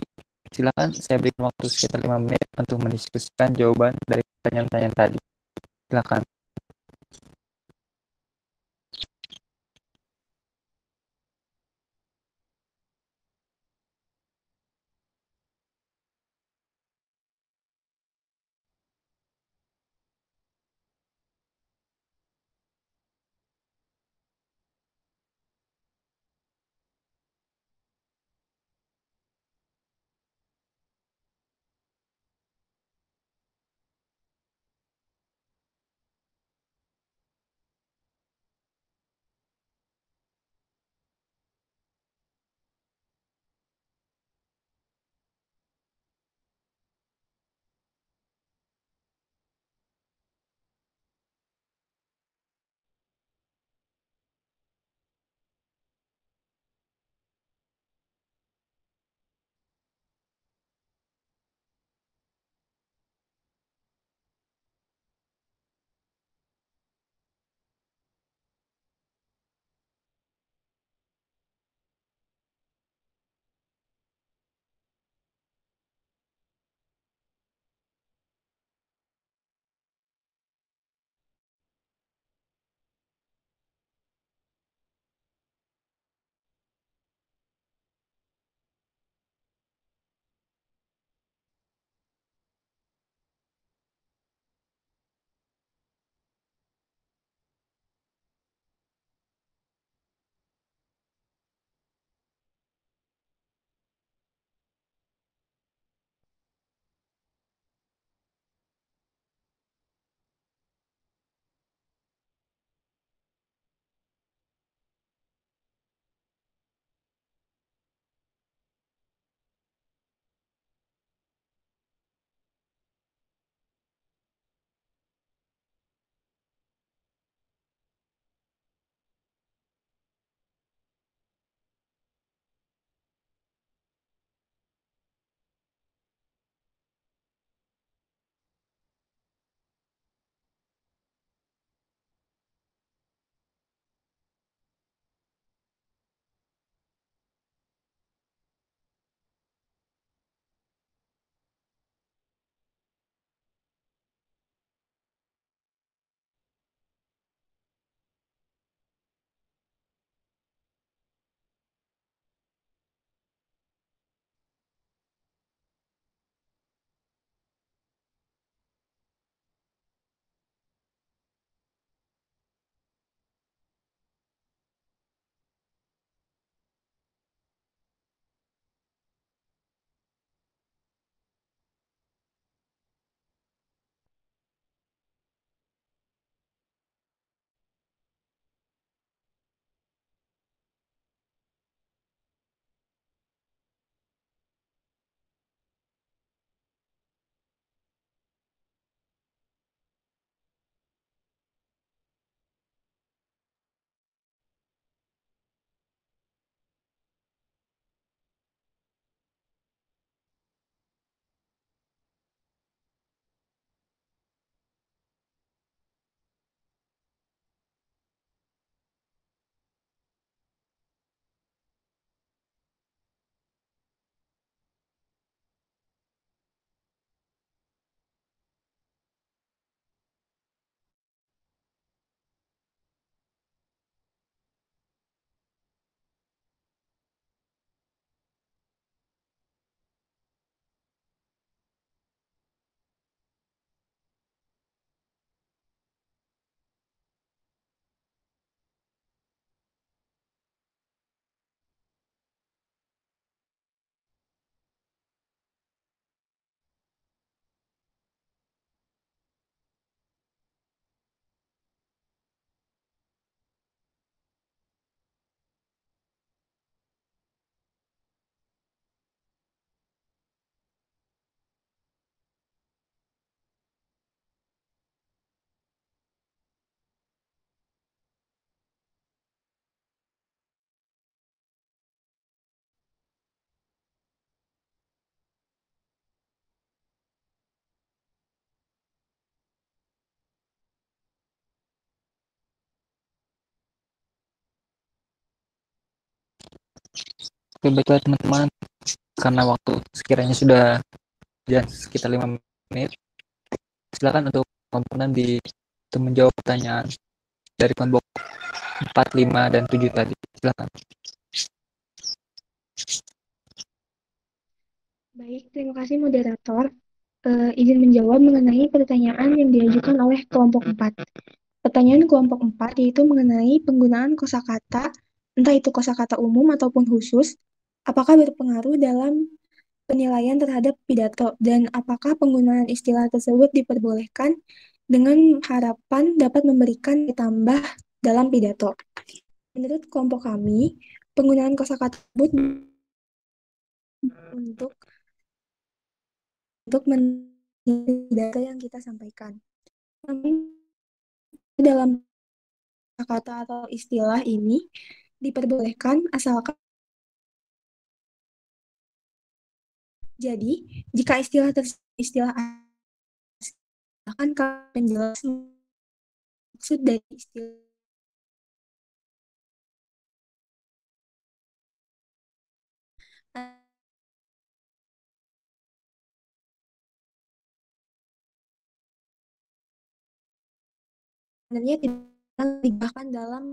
silakan saya berikan waktu sekitar 5 menit untuk mendiskusikan jawaban dari pertanyaan-pertanyaan tadi. Silakan. Oke, baiklah teman-teman. Karena waktu sekiranya sudah sekitar 5 menit, silakan untuk komponen untuk menjawab pertanyaan dari kelompok 4, 5, dan 7 tadi. Silakan. Baik, terima kasih moderator. Izin menjawab mengenai pertanyaan yang diajukan oleh kelompok 4. Pertanyaan kelompok 4 yaitu mengenai penggunaan kosakata, entah itu kosakata umum ataupun khusus, apakah berpengaruh dalam penilaian terhadap pidato, dan apakah penggunaan istilah tersebut diperbolehkan dengan harapan dapat memberikan ditambah dalam pidato. Menurut kelompok kami, penggunaan kosakata tersebut untuk menilai pidato yang kita sampaikan. Dalam kata atau istilah ini diperbolehkan asalkan jadi jika istilah akan penjelas maksud dari istilah sebenarnya tidak dibahkan dalam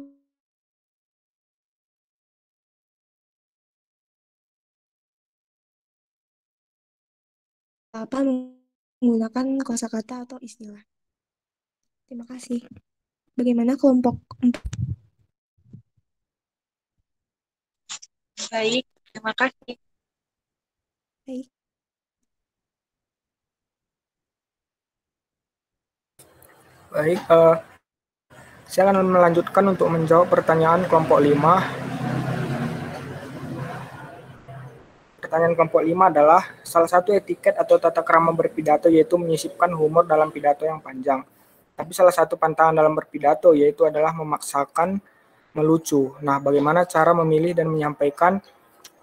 apa menggunakan kosakata atau istilah. Terima kasih. Bagaimana kelompok 4? Baik, terima kasih. Baik. Baik, saya akan melanjutkan untuk menjawab pertanyaan kelompok 5. Pertanyaan kelompok 5 adalah salah satu etiket atau tata krama berpidato yaitu menyisipkan humor dalam pidato yang panjang. Tapi salah satu pantangan dalam berpidato yaitu adalah memaksakan melucu. Nah, bagaimana cara memilih dan menyampaikan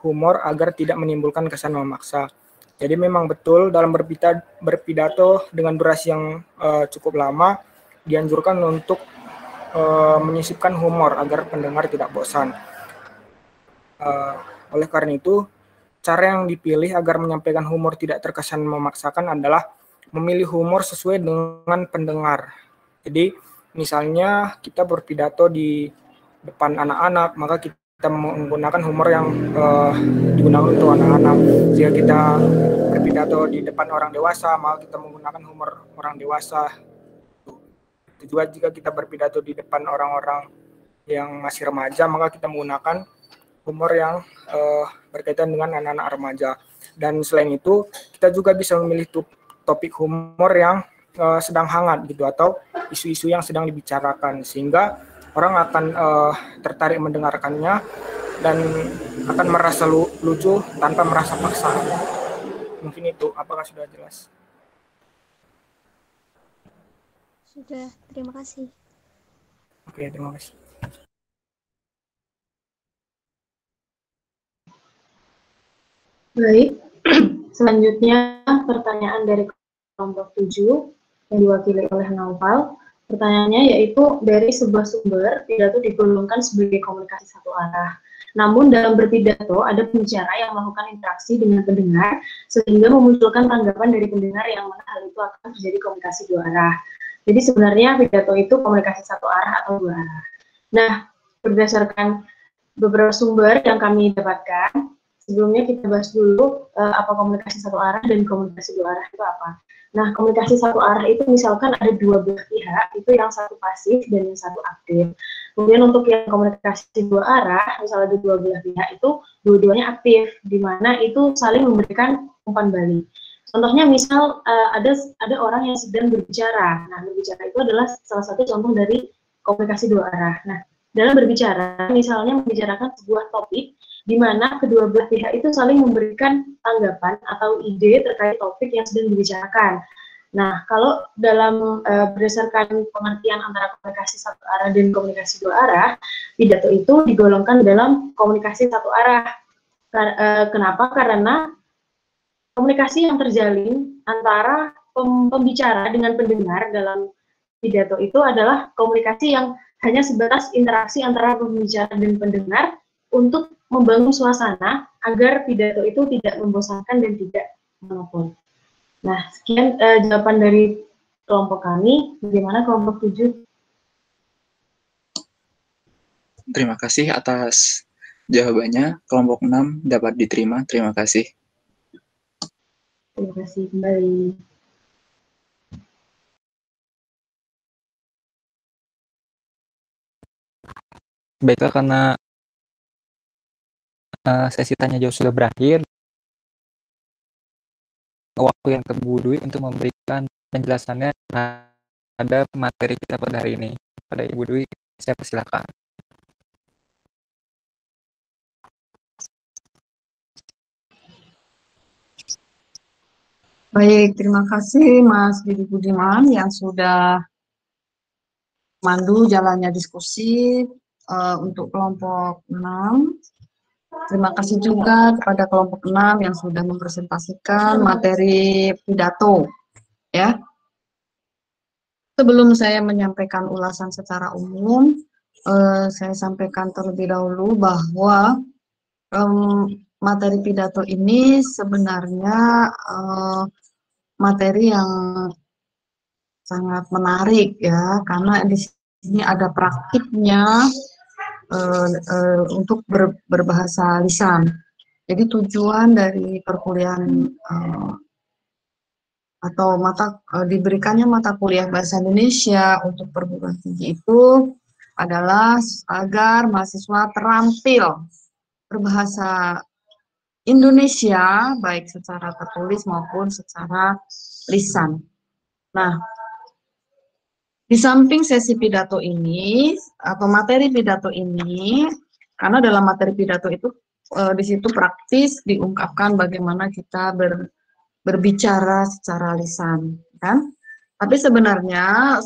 humor agar tidak menimbulkan kesan memaksa? Jadi memang betul dalam berpidato dengan durasi yang cukup lama dianjurkan untuk menyisipkan humor agar pendengar tidak bosan. Oleh karena itu, cara yang dipilih agar menyampaikan humor tidak terkesan memaksakan adalah memilih humor sesuai dengan pendengar. Jadi, misalnya kita berpidato di depan anak-anak, maka kita menggunakan humor yang digunakan untuk anak-anak. Jika kita berpidato di depan orang dewasa, maka kita menggunakan humor orang dewasa. Itu juga jika kita berpidato di depan orang-orang yang masih remaja, maka kita menggunakan humor yang berkaitan dengan anak-anak remaja. Dan selain itu, kita juga bisa memilih topik humor yang sedang hangat gitu, atau isu-isu yang sedang dibicarakan, sehingga orang akan tertarik mendengarkannya dan akan merasa lucu tanpa merasa paksa. Mungkin itu, apakah sudah jelas? Sudah, terima kasih. Oke, terima kasih. Baik, selanjutnya pertanyaan dari kelompok 7 yang diwakili oleh Naufal. Pertanyaannya yaitu dari sebuah sumber pidato digolongkan sebagai komunikasi satu arah. Namun dalam berpidato ada pembicara yang melakukan interaksi dengan pendengar sehingga memunculkan tanggapan dari pendengar yang mana hal itu akan terjadi komunikasi dua arah. Jadi sebenarnya pidato itu komunikasi satu arah atau dua arah. Nah, berdasarkan beberapa sumber yang kami dapatkan, sebelumnya kita bahas dulu apa komunikasi satu arah dan komunikasi dua arah itu apa. Nah, komunikasi satu arah itu misalkan ada dua belah pihak, itu yang satu pasif dan yang satu aktif. Kemudian untuk yang komunikasi dua arah, misalnya ada dua belah pihak itu dua-duanya aktif, di mana itu saling memberikan umpan balik. Contohnya misal ada orang yang sedang berbicara. Nah, berbicara itu adalah salah satu contoh dari komunikasi dua arah. Nah, dalam berbicara, misalnya membicarakan sebuah topik, di mana kedua belah pihak itu saling memberikan tanggapan atau ide terkait topik yang sedang dibicarakan. Nah, kalau dalam berdasarkan pengertian antara komunikasi satu arah dan komunikasi dua arah, pidato itu digolongkan dalam komunikasi satu arah. Kenapa? Karena komunikasi yang terjalin antara pembicara dengan pendengar dalam pidato itu adalah komunikasi yang hanya sebatas interaksi antara pembicara dan pendengar untuk membangun suasana agar pidato itu tidak membosankan dan tidak monoton. Nah, sekian jawaban dari kelompok kami. Bagaimana kelompok 7? Terima kasih atas jawabannya. Kelompok 6 dapat diterima. Terima kasih. Terima kasih kembali. Baiklah, karena sesi tanya jawab sudah berakhir, waktu yang ke Bu Dwi untuk memberikan penjelasannya terhadap materi kita pada hari ini. Pada Ibu Dwi, saya persilakan. Baik, terima kasih Mas Didi Budiman yang sudah mandu jalannya diskusi untuk kelompok 6. Terima kasih juga kepada kelompok 6 yang sudah mempresentasikan materi pidato. Ya. Sebelum saya menyampaikan ulasan secara umum, saya sampaikan terlebih dahulu bahwa materi pidato ini sebenarnya materi yang sangat menarik ya, karena di sini ada praktiknya untuk berbahasa lisan. Jadi tujuan dari perkuliahan atau diberikannya mata kuliah bahasa Indonesia untuk perguruan tinggi itu adalah agar mahasiswa terampil berbahasa Indonesia baik secara tertulis maupun secara lisan. Nah, di samping sesi pidato ini atau materi pidato ini, karena dalam materi pidato itu di situ praktis diungkapkan bagaimana kita berbicara secara lisan, kan? Tapi sebenarnya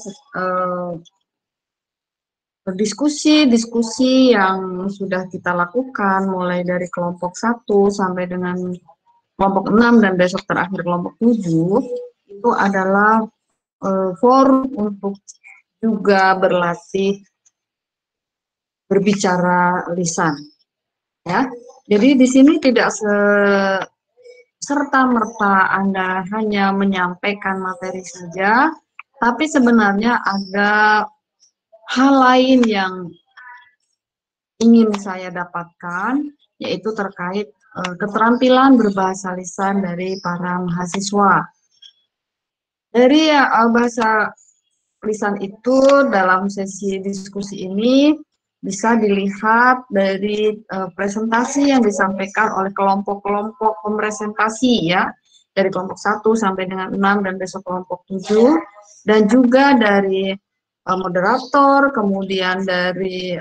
diskusi yang sudah kita lakukan mulai dari kelompok 1 sampai dengan kelompok 6 dan besok terakhir kelompok 7 itu adalah forum untuk juga berlatih berbicara lisan, ya. Jadi di sini tidak serta-merta Anda hanya menyampaikan materi saja, tapi sebenarnya ada hal lain yang ingin saya dapatkan, yaitu terkait keterampilan berbahasa lisan dari para mahasiswa. Dari bahasa lisan itu dalam sesi diskusi ini bisa dilihat dari presentasi yang disampaikan oleh kelompok-kelompok pempresentasi ya, dari kelompok 1 sampai dengan 6 dan besok kelompok 7, dan juga dari moderator, kemudian dari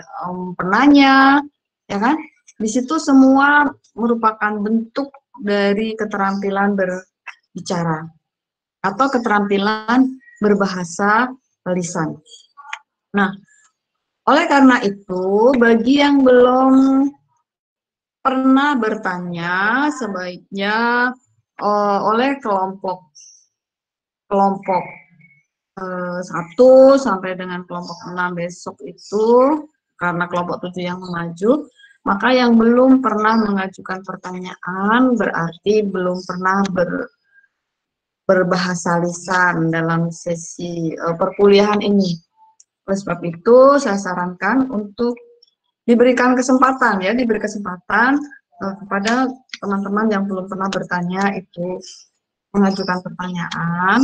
penanya, ya kan? Di situ semua merupakan bentuk dari keterampilan berbicara atau keterampilan berbahasa lisan. Nah, oleh karena itu, bagi yang belum pernah bertanya, sebaiknya oleh kelompok 1 sampai dengan kelompok 6 besok itu, karena kelompok 7 yang maju, maka yang belum pernah mengajukan pertanyaan berarti belum pernah berbahasa lisan dalam sesi perkuliahan ini. Oleh sebab itu, saya sarankan untuk diberikan kesempatan, diberi kesempatan kepada teman-teman yang belum pernah bertanya itu mengajukan pertanyaan,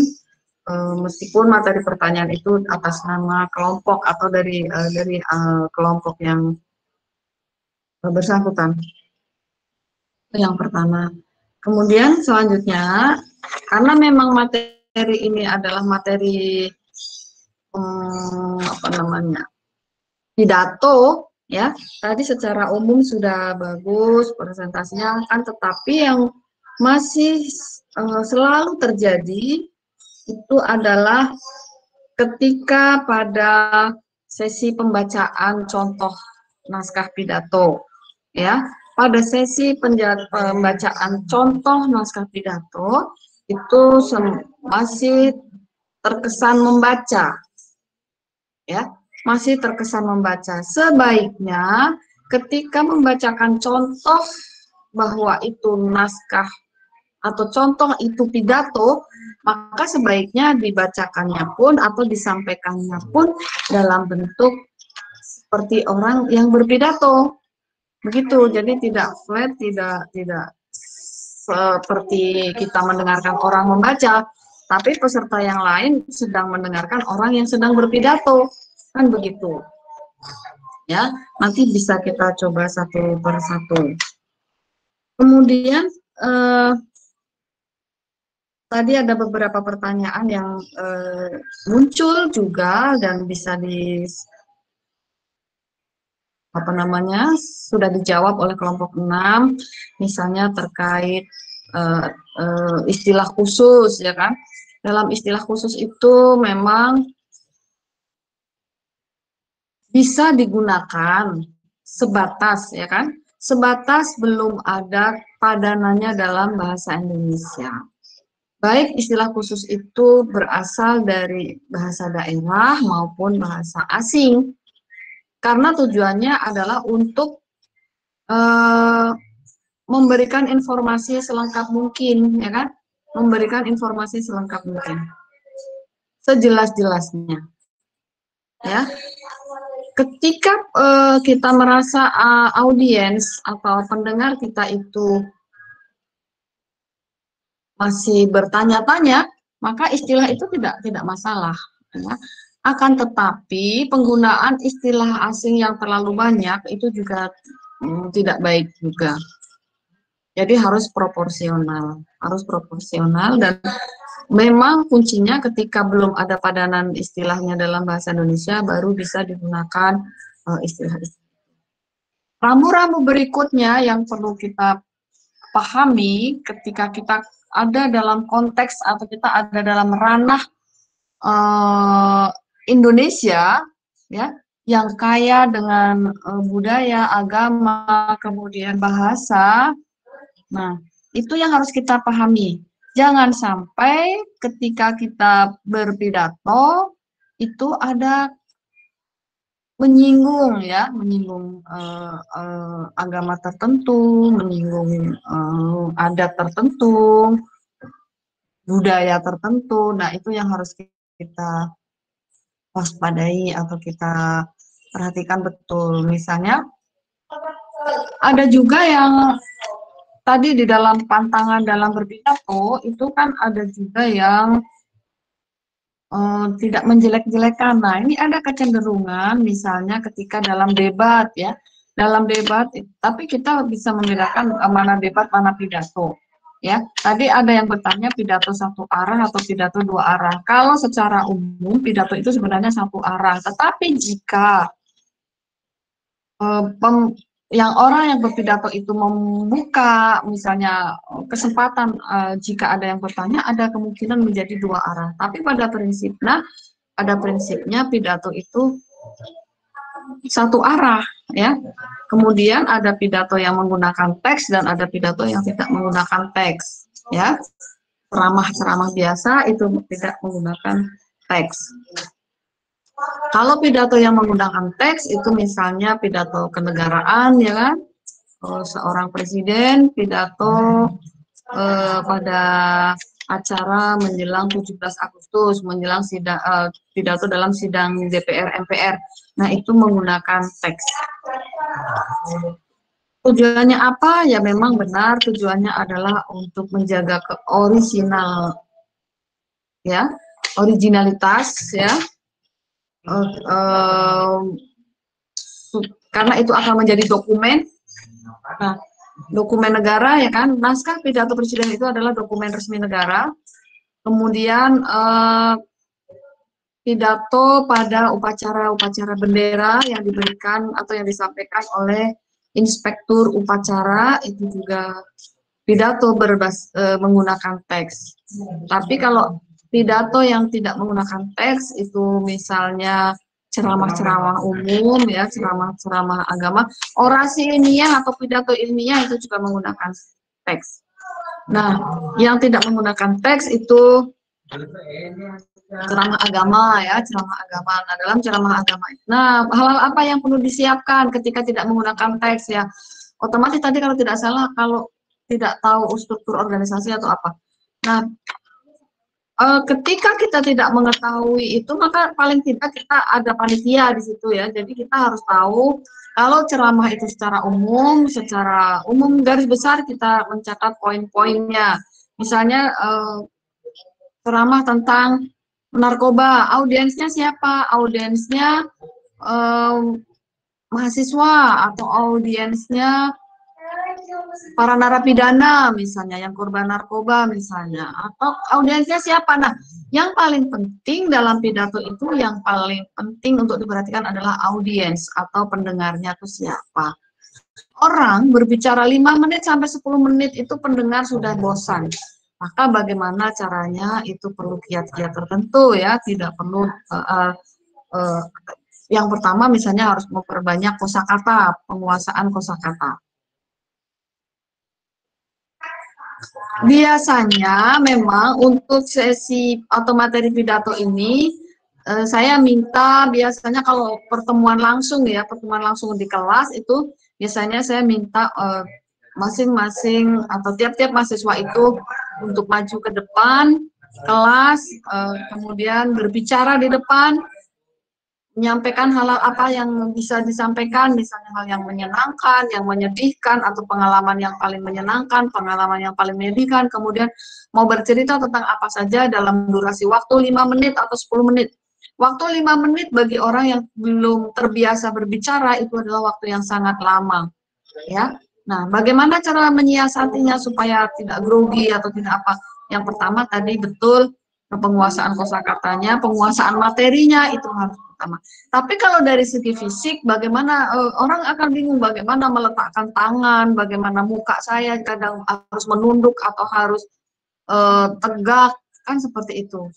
meskipun materi pertanyaan itu atas nama kelompok atau dari kelompok yang bersangkutan. Itu yang pertama. Kemudian selanjutnya, karena memang materi ini adalah materi pidato, ya, tadi secara umum sudah bagus presentasinya kan, tetapi yang masih selalu terjadi itu adalah ketika pada sesi pembacaan contoh naskah pidato, ya. Pada sesi pembacaan contoh naskah pidato itu masih terkesan membaca, ya, masih terkesan membaca. Sebaiknya ketika membacakan contoh bahwa itu naskah atau contoh itu pidato, maka sebaiknya dibacakannya pun atau disampaikannya pun dalam bentuk seperti orang yang berpidato. Begitu, jadi tidak flat, tidak seperti kita mendengarkan orang membaca, tapi peserta yang lain sedang mendengarkan orang yang sedang berpidato, kan begitu. Ya, nanti bisa kita coba satu per satu. Kemudian tadi ada beberapa pertanyaan yang muncul juga dan bisa sudah dijawab oleh kelompok 6, misalnya terkait istilah khusus, ya kan? Dalam istilah khusus itu memang bisa digunakan sebatas, ya kan? Sebatas belum ada padanannya dalam bahasa Indonesia. Baik istilah khusus itu berasal dari bahasa daerah maupun bahasa asing. Karena tujuannya adalah untuk memberikan informasi selengkap mungkin, ya kan? Memberikan informasi selengkap mungkin, sejelas-jelasnya. Ya, ketika kita merasa audiens atau pendengar kita itu masih bertanya-tanya, maka istilah itu tidak masalah. Ya. Akan tetapi penggunaan istilah asing yang terlalu banyak itu juga tidak baik juga. Jadi harus proporsional dan memang kuncinya ketika belum ada padanan istilahnya dalam bahasa Indonesia baru bisa digunakan istilah-istilah. Rambu-rambu berikutnya yang perlu kita pahami ketika kita ada dalam konteks atau kita ada dalam ranah Indonesia, ya, yang kaya dengan budaya, agama, kemudian bahasa. Nah, itu yang harus kita pahami. Jangan sampai ketika kita berpidato itu ada menyinggung, ya, menyinggung agama tertentu, menyinggung adat tertentu, budaya tertentu. Nah, itu yang harus kita waspadai atau kita perhatikan betul. Misalnya, ada juga yang tadi di dalam pantangan dalam berpidato itu kan ada juga yang tidak menjelek-jelekan. Nah, ini ada kecenderungan misalnya ketika dalam debat, ya, dalam debat, tapi kita bisa membedakan mana debat, mana pidato. Ya, tadi ada yang bertanya pidato satu arah atau pidato dua arah. Kalau secara umum pidato itu sebenarnya satu arah, tetapi jika yang orang yang berpidato itu membuka misalnya kesempatan jika ada yang bertanya, ada kemungkinan menjadi dua arah. Tapi pada prinsipnya pidato itu satu arah, ya. Kemudian ada pidato yang menggunakan teks dan ada pidato yang tidak menggunakan teks, ya. Ceramah-ceramah biasa itu tidak menggunakan teks. Kalau pidato yang menggunakan teks itu misalnya pidato kenegaraan, ya kan, seorang presiden pidato pada acara menjelang 17 Agustus, menjelang pidato dalam sidang DPR MPR. Nah, itu menggunakan teks. Tujuannya apa? Ya memang benar tujuannya adalah untuk menjaga originalitas, ya. Karena itu akan menjadi dokumen. Nah, dokumen negara, ya kan, naskah pidato presiden itu adalah dokumen resmi negara. Kemudian pidato pada upacara bendera yang diberikan atau yang disampaikan oleh inspektur upacara itu juga pidato menggunakan teks. Tapi kalau pidato yang tidak menggunakan teks itu misalnya ceramah-ceramah umum, ya, ceramah-ceramah agama, orasi ilmiah atau pidato ilmiah itu juga menggunakan teks. Nah, yang tidak menggunakan teks itu ceramah agama ya, ceramah agama. Nah, dalam ceramah agama, nah hal-hal apa yang perlu disiapkan ketika tidak menggunakan teks ya? Otomatis tadi kalau tidak salah, kalau tidak tahu struktur organisasi atau apa. Nah, ketika kita tidak mengetahui itu, maka paling tidak kita ada panitia di situ ya. Jadi kita harus tahu kalau ceramah itu secara umum garis besar kita mencatat poin-poinnya. Misalnya ceramah tentang narkoba, audiensnya siapa? Audiensnya mahasiswa atau audiensnya para narapidana misalnya, yang korban narkoba misalnya, atau audiensnya siapa. Nah, yang paling penting dalam pidato itu, yang paling penting untuk diperhatikan adalah audiens atau pendengarnya itu siapa. Orang berbicara 5 menit sampai 10 menit itu pendengar sudah bosan. Maka bagaimana caranya itu perlu kiat-kiat tertentu ya, tidak perlu yang pertama misalnya harus memperbanyak kosakata, penguasaan kosakata. Biasanya memang untuk sesi atau materi pidato ini saya minta biasanya kalau pertemuan langsung ya, pertemuan langsung di kelas itu biasanya saya minta masing-masing atau tiap-tiap mahasiswa itu untuk maju ke depan kelas, kemudian berbicara di depan, menyampaikan hal-hal apa yang bisa disampaikan, misalnya hal yang menyenangkan, yang menyedihkan, atau pengalaman yang paling menyenangkan, pengalaman yang paling menyedihkan, kemudian mau bercerita tentang apa saja dalam durasi waktu 5 menit atau 10 menit. Waktu 5 menit bagi orang yang belum terbiasa berbicara itu adalah waktu yang sangat lama. Ya. Nah, bagaimana cara menyiasatinya supaya tidak grogi atau tidak apa? Yang pertama tadi betul penguasaan kosakatanya, penguasaan materinya itu harus pertama. Tapi kalau dari segi fisik, bagaimana orang akan bingung bagaimana meletakkan tangan, bagaimana muka saya kadang harus menunduk atau harus tegak, kan seperti itu.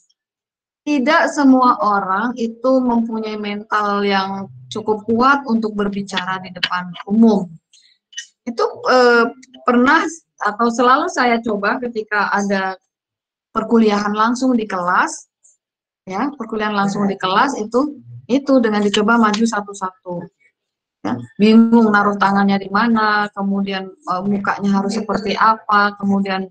Tidak semua orang itu mempunyai mental yang cukup kuat untuk berbicara di depan umum. Itu pernah atau selalu saya coba ketika ada perkuliahan langsung di kelas, ya perkuliahan langsung di kelas itu dengan dicoba maju satu-satu. Ya, bingung naruh tangannya di mana, kemudian mukanya harus seperti apa, kemudian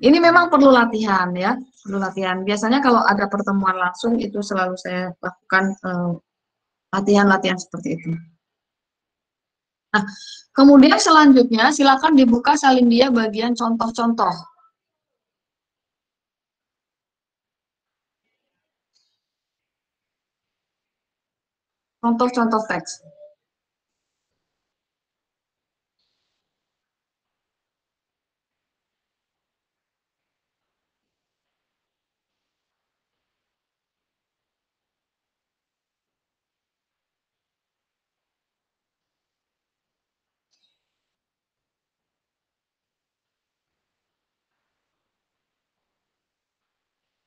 ini memang perlu latihan ya, perlu latihan. Biasanya kalau ada pertemuan langsung itu selalu saya lakukan latihan-latihan seperti itu. Nah, kemudian selanjutnya silakan dibuka salin dia bagian contoh-contoh. Contoh-contoh teks.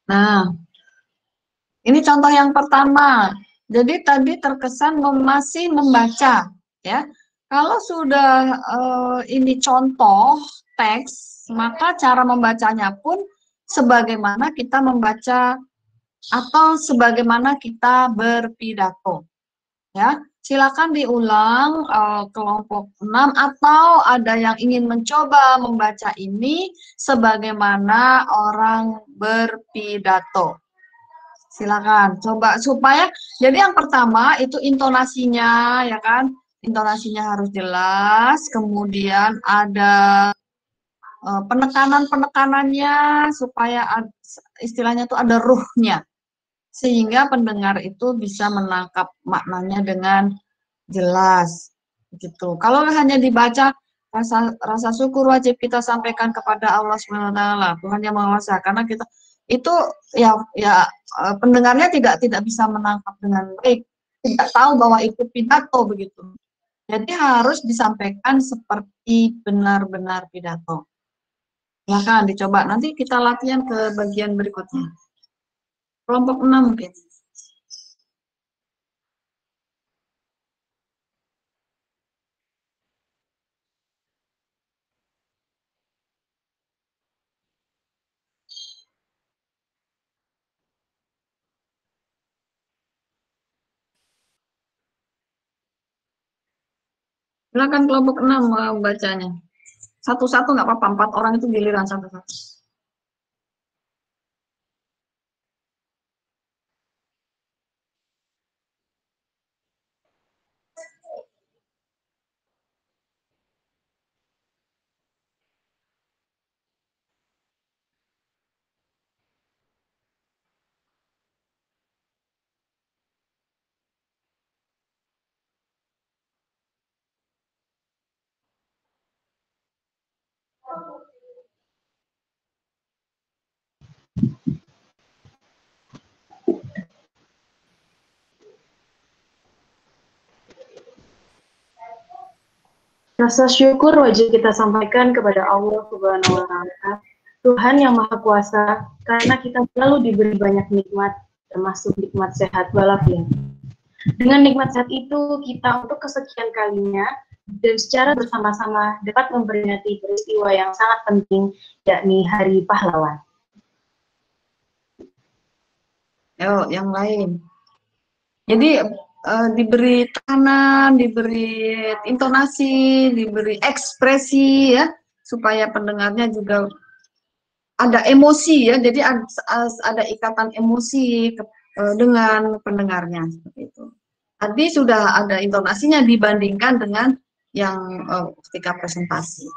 Nah, ini contoh yang pertama. Jadi tadi terkesan masih membaca, ya. Kalau sudah ini contoh teks, maka cara membacanya pun sebagaimana kita membaca atau sebagaimana kita berpidato. Ya, silakan diulang kelompok 6 atau ada yang ingin mencoba membaca ini sebagaimana orang berpidato. Silakan coba supaya jadi yang pertama itu intonasinya ya kan, intonasinya harus jelas, kemudian ada penekanan-penekanannya supaya istilahnya itu ada ruhnya sehingga pendengar itu bisa menangkap maknanya dengan jelas gitu. Kalau hanya dibaca rasa syukur wajib kita sampaikan kepada Allah SWT, Tuhan yang Maha Kuasa, karena kita itu ya pendengarnya tidak bisa menangkap dengan baik, tidak tahu bahwa itu pidato begitu. Jadi harus disampaikan seperti benar-benar pidato. Silakan dicoba, nanti kita latihan ke bagian berikutnya. Kelompok 6 mungkin. Silakan kelompok 6 membacanya. Satu-satu nggak apa-apa, 4 orang itu giliran satu-satu. Rasa syukur wajib kita sampaikan kepada Allah Subhanahu wa Ta'ala, Tuhan yang Maha Kuasa, karena kita selalu diberi banyak nikmat, termasuk nikmat sehat walafiat. Dengan nikmat sehat itu, kita untuk kesekian kalinya dan secara bersama-sama dapat memperingati peristiwa yang sangat penting, yakni Hari Pahlawan. Yo, yang lain. Jadi diberi tekanan, diberi intonasi, diberi ekspresi ya, supaya pendengarnya juga ada emosi ya, jadi ada ikatan emosi dengan pendengarnya seperti itu. Tadi sudah ada intonasinya dibandingkan dengan yang ketika presentasi.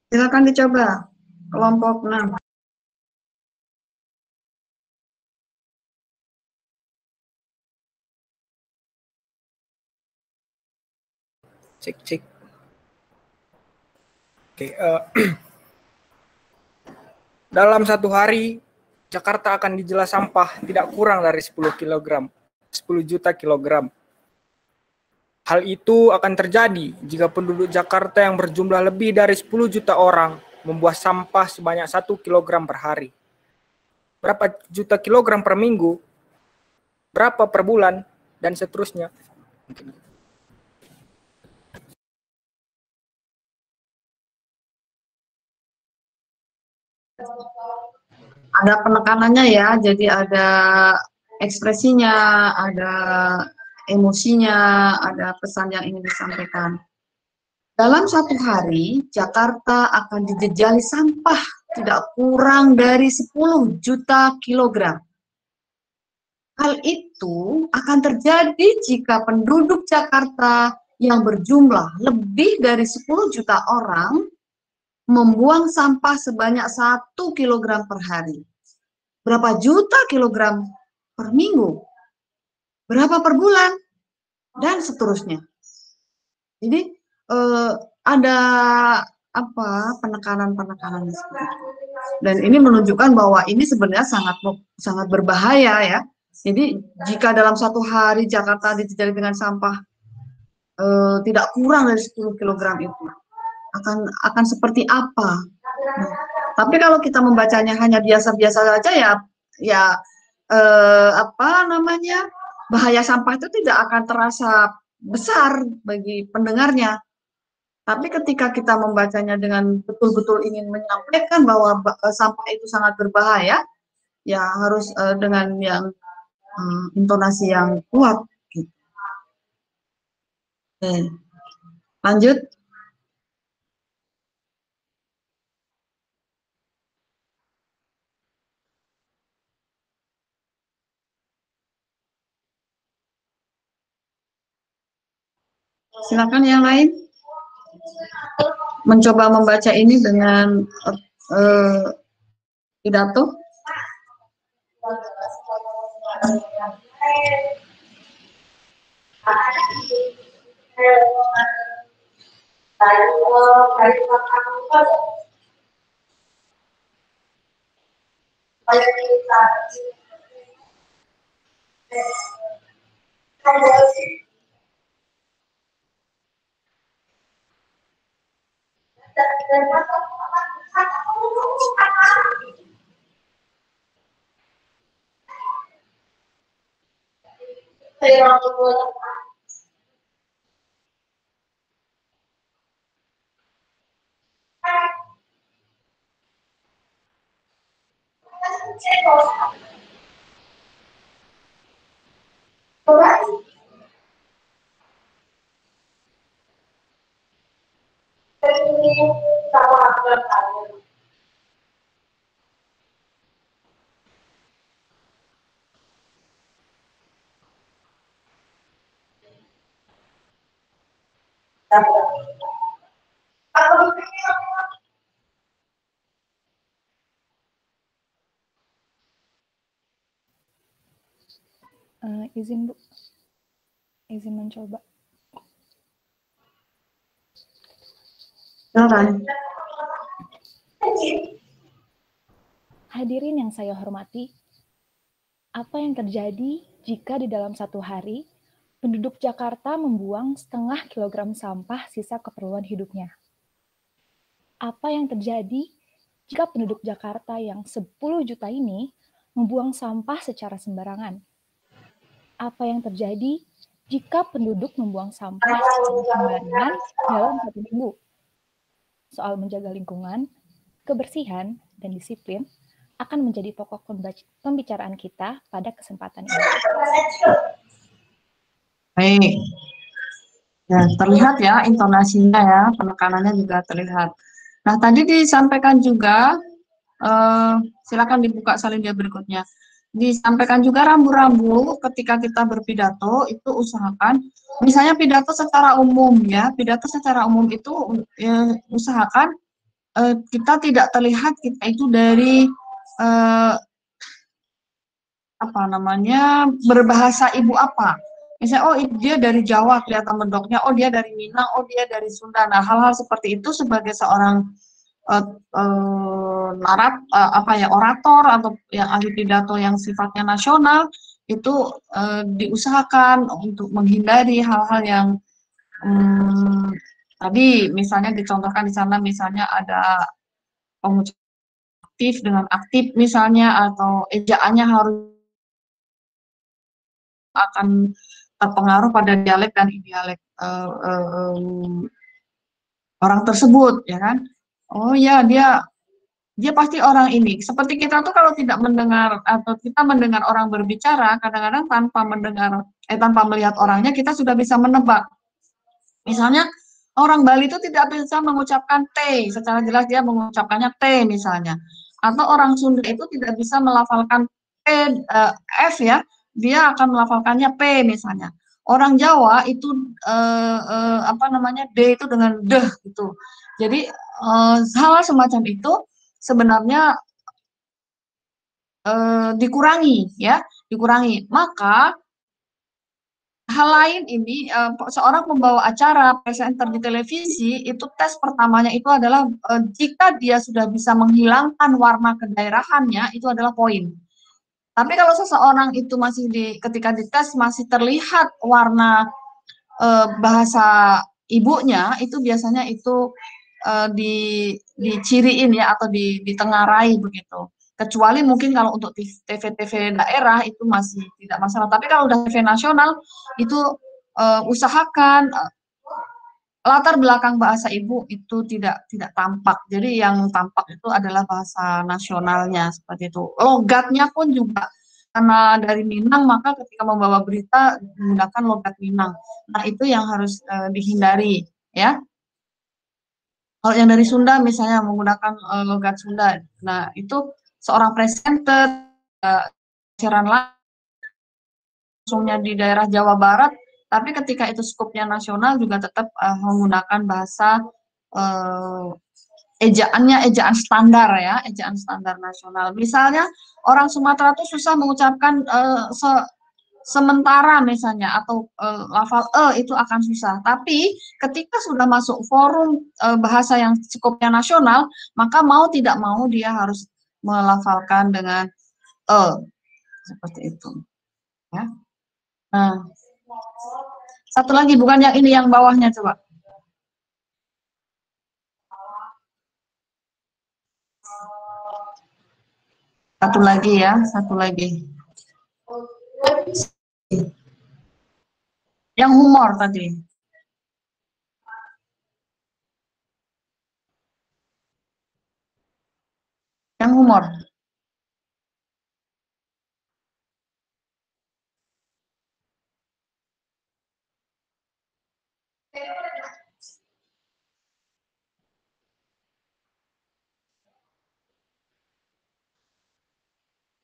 Silakan dicoba, kelompok 6. Cek. Oke, dalam satu hari, Jakarta akan dijela sampah tidak kurang dari 10 juta kilogram. Hal itu akan terjadi jika penduduk Jakarta yang berjumlah lebih dari 10 juta orang membuang sampah sebanyak 1 kilogram per hari. Berapa juta kilogram per minggu, berapa per bulan, dan seterusnya. Ada penekanannya ya, jadi ada ekspresinya, ada emosinya, ada pesan yang ingin disampaikan. Dalam satu hari, Jakarta akan dijejali sampah tidak kurang dari 10 juta kilogram. Hal itu akan terjadi jika penduduk Jakarta yang berjumlah lebih dari 10 juta orang membuang sampah sebanyak 1 kilogram per hari. Berapa juta kilogram per minggu? Berapa per bulan? Dan seterusnya. Jadi ada apa penekanan-penekanan seperti itu. Dan ini menunjukkan bahwa ini sebenarnya sangat berbahaya ya. Jadi jika dalam satu hari Jakarta dijajali dengan sampah tidak kurang dari 10 kilogram itu, akan seperti apa? Nah, tapi kalau kita membacanya hanya biasa-biasa saja ya apa namanya, bahaya sampah itu tidak akan terasa besar bagi pendengarnya. Tapi ketika kita membacanya dengan betul-betul ingin menyampaikan bahwa sampah itu sangat berbahaya, ya harus dengan yang intonasi yang kuat. Gitu. Oke. Lanjut. Silakan yang lain. Mencoba membaca ini dengan pidato. Izin Bu, izin mencoba. Hadirin yang saya hormati, apa yang terjadi jika di dalam satu hari penduduk Jakarta membuang 0,5 kilogram sampah sisa keperluan hidupnya? Apa yang terjadi jika penduduk Jakarta yang 10 juta ini membuang sampah secara sembarangan? Apa yang terjadi jika penduduk membuang sampah secara sembarangan dalam 1 minggu? Soal menjaga lingkungan, kebersihan, dan disiplin akan menjadi pokok pembicaraan kita pada kesempatan ini. Baik. Ya, terlihat ya intonasinya ya, penekanannya juga terlihat. Nah, tadi disampaikan juga, silakan dibuka salin dia berikutnya. Disampaikan juga rambu-rambu ketika kita berpidato itu usahakan, misalnya pidato secara umum ya, pidato secara umum itu usahakan kita tidak terlihat kita itu dari apa namanya berbahasa ibu apa. Misalnya, oh dia dari Jawa kelihatan mendoknya, oh dia dari Minang, oh dia dari Sunda. Nah, hal-hal seperti itu sebagai seorang orator atau yang ahli pidato yang sifatnya nasional itu diusahakan untuk menghindari hal-hal yang tadi misalnya dicontohkan di sana, misalnya ada pengucapan aktif dengan aktif misalnya, atau ejaannya harus akan terpengaruh pada dialek dan dialek orang tersebut, ya kan? Oh ya, dia pasti orang ini. Seperti kita tuh kalau tidak mendengar atau kita mendengar orang berbicara, kadang-kadang tanpa melihat orangnya kita sudah bisa menebak. Misalnya orang Bali itu tidak bisa mengucapkan T, secara jelas dia mengucapkannya T misalnya. Atau orang Sunda itu tidak bisa melafalkan F ya, dia akan melafalkannya P misalnya. orang Jawa itu apa namanya D itu dengan deh gitu. Jadi hal semacam itu sebenarnya dikurangi ya, dikurangi. Maka hal lain ini seorang pembawa acara presenter di televisi itu tes pertamanya itu adalah jika dia sudah bisa menghilangkan warna kedaerahannya itu adalah poin. Tapi kalau seseorang itu masih ketika dites masih terlihat warna bahasa ibunya itu biasanya itu diciriin ya atau ditengarai begitu. Kecuali mungkin kalau untuk TV-TV daerah itu masih tidak masalah. Tapi kalau udah TV nasional itu usahakan latar belakang bahasa ibu itu tidak tampak. Jadi yang tampak itu adalah bahasa nasionalnya seperti itu. Logatnya pun juga karena dari Minang maka ketika membawa berita menggunakan logat Minang. Nah, itu yang harus dihindari ya. Kalau yang dari Sunda misalnya menggunakan logat Sunda. Nah, itu seorang presenter siaran langsungnya di daerah Jawa Barat, tapi ketika itu skupnya nasional juga tetap menggunakan bahasa ejaan standar ya, ejaan standar nasional. Misalnya orang Sumatera itu susah mengucapkan sementara misalnya atau lafal itu akan susah. Tapi ketika sudah masuk forum bahasa yang skupnya nasional, maka mau tidak mau dia harus melafalkan dengan seperti itu. Ya. Nah, satu lagi bukan yang ini yang bawahnya coba. Satu lagi ya, satu lagi. Yang humor tadi. Yang humor.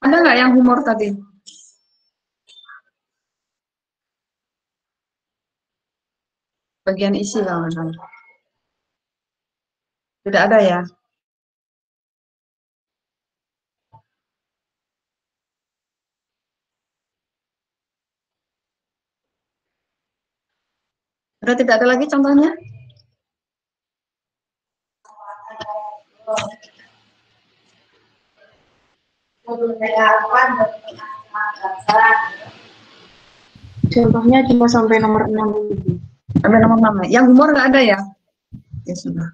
Ada nggak yang humor tadi? Bagian isi kalau misalnya. Tidak ada ya? Sudah tidak ada lagi contohnya? Contohnya cuma sampai nomor 6. Sampai nomor 6 ya? Yang humor nggak ada ya? Ya sudah.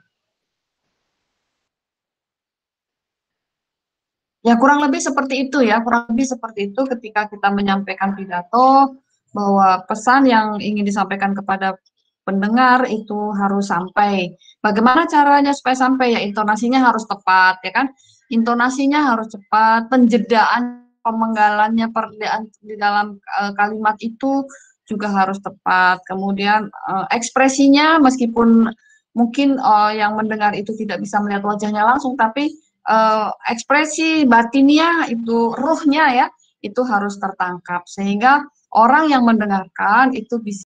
Ya kurang lebih seperti itu ya, kurang lebih seperti itu ketika kita menyampaikan pidato, bahwa pesan yang ingin disampaikan kepada pendengar itu harus sampai. Bagaimana caranya supaya sampai? Ya intonasinya harus tepat, ya kan? Intonasinya harus cepat, penjedaan, pemenggalannya di dalam kalimat itu juga harus tepat. Kemudian ekspresinya meskipun mungkin yang mendengar itu tidak bisa melihat wajahnya langsung, tapi ekspresi batinnya itu ruhnya ya itu harus tertangkap sehingga orang yang mendengarkan itu bisa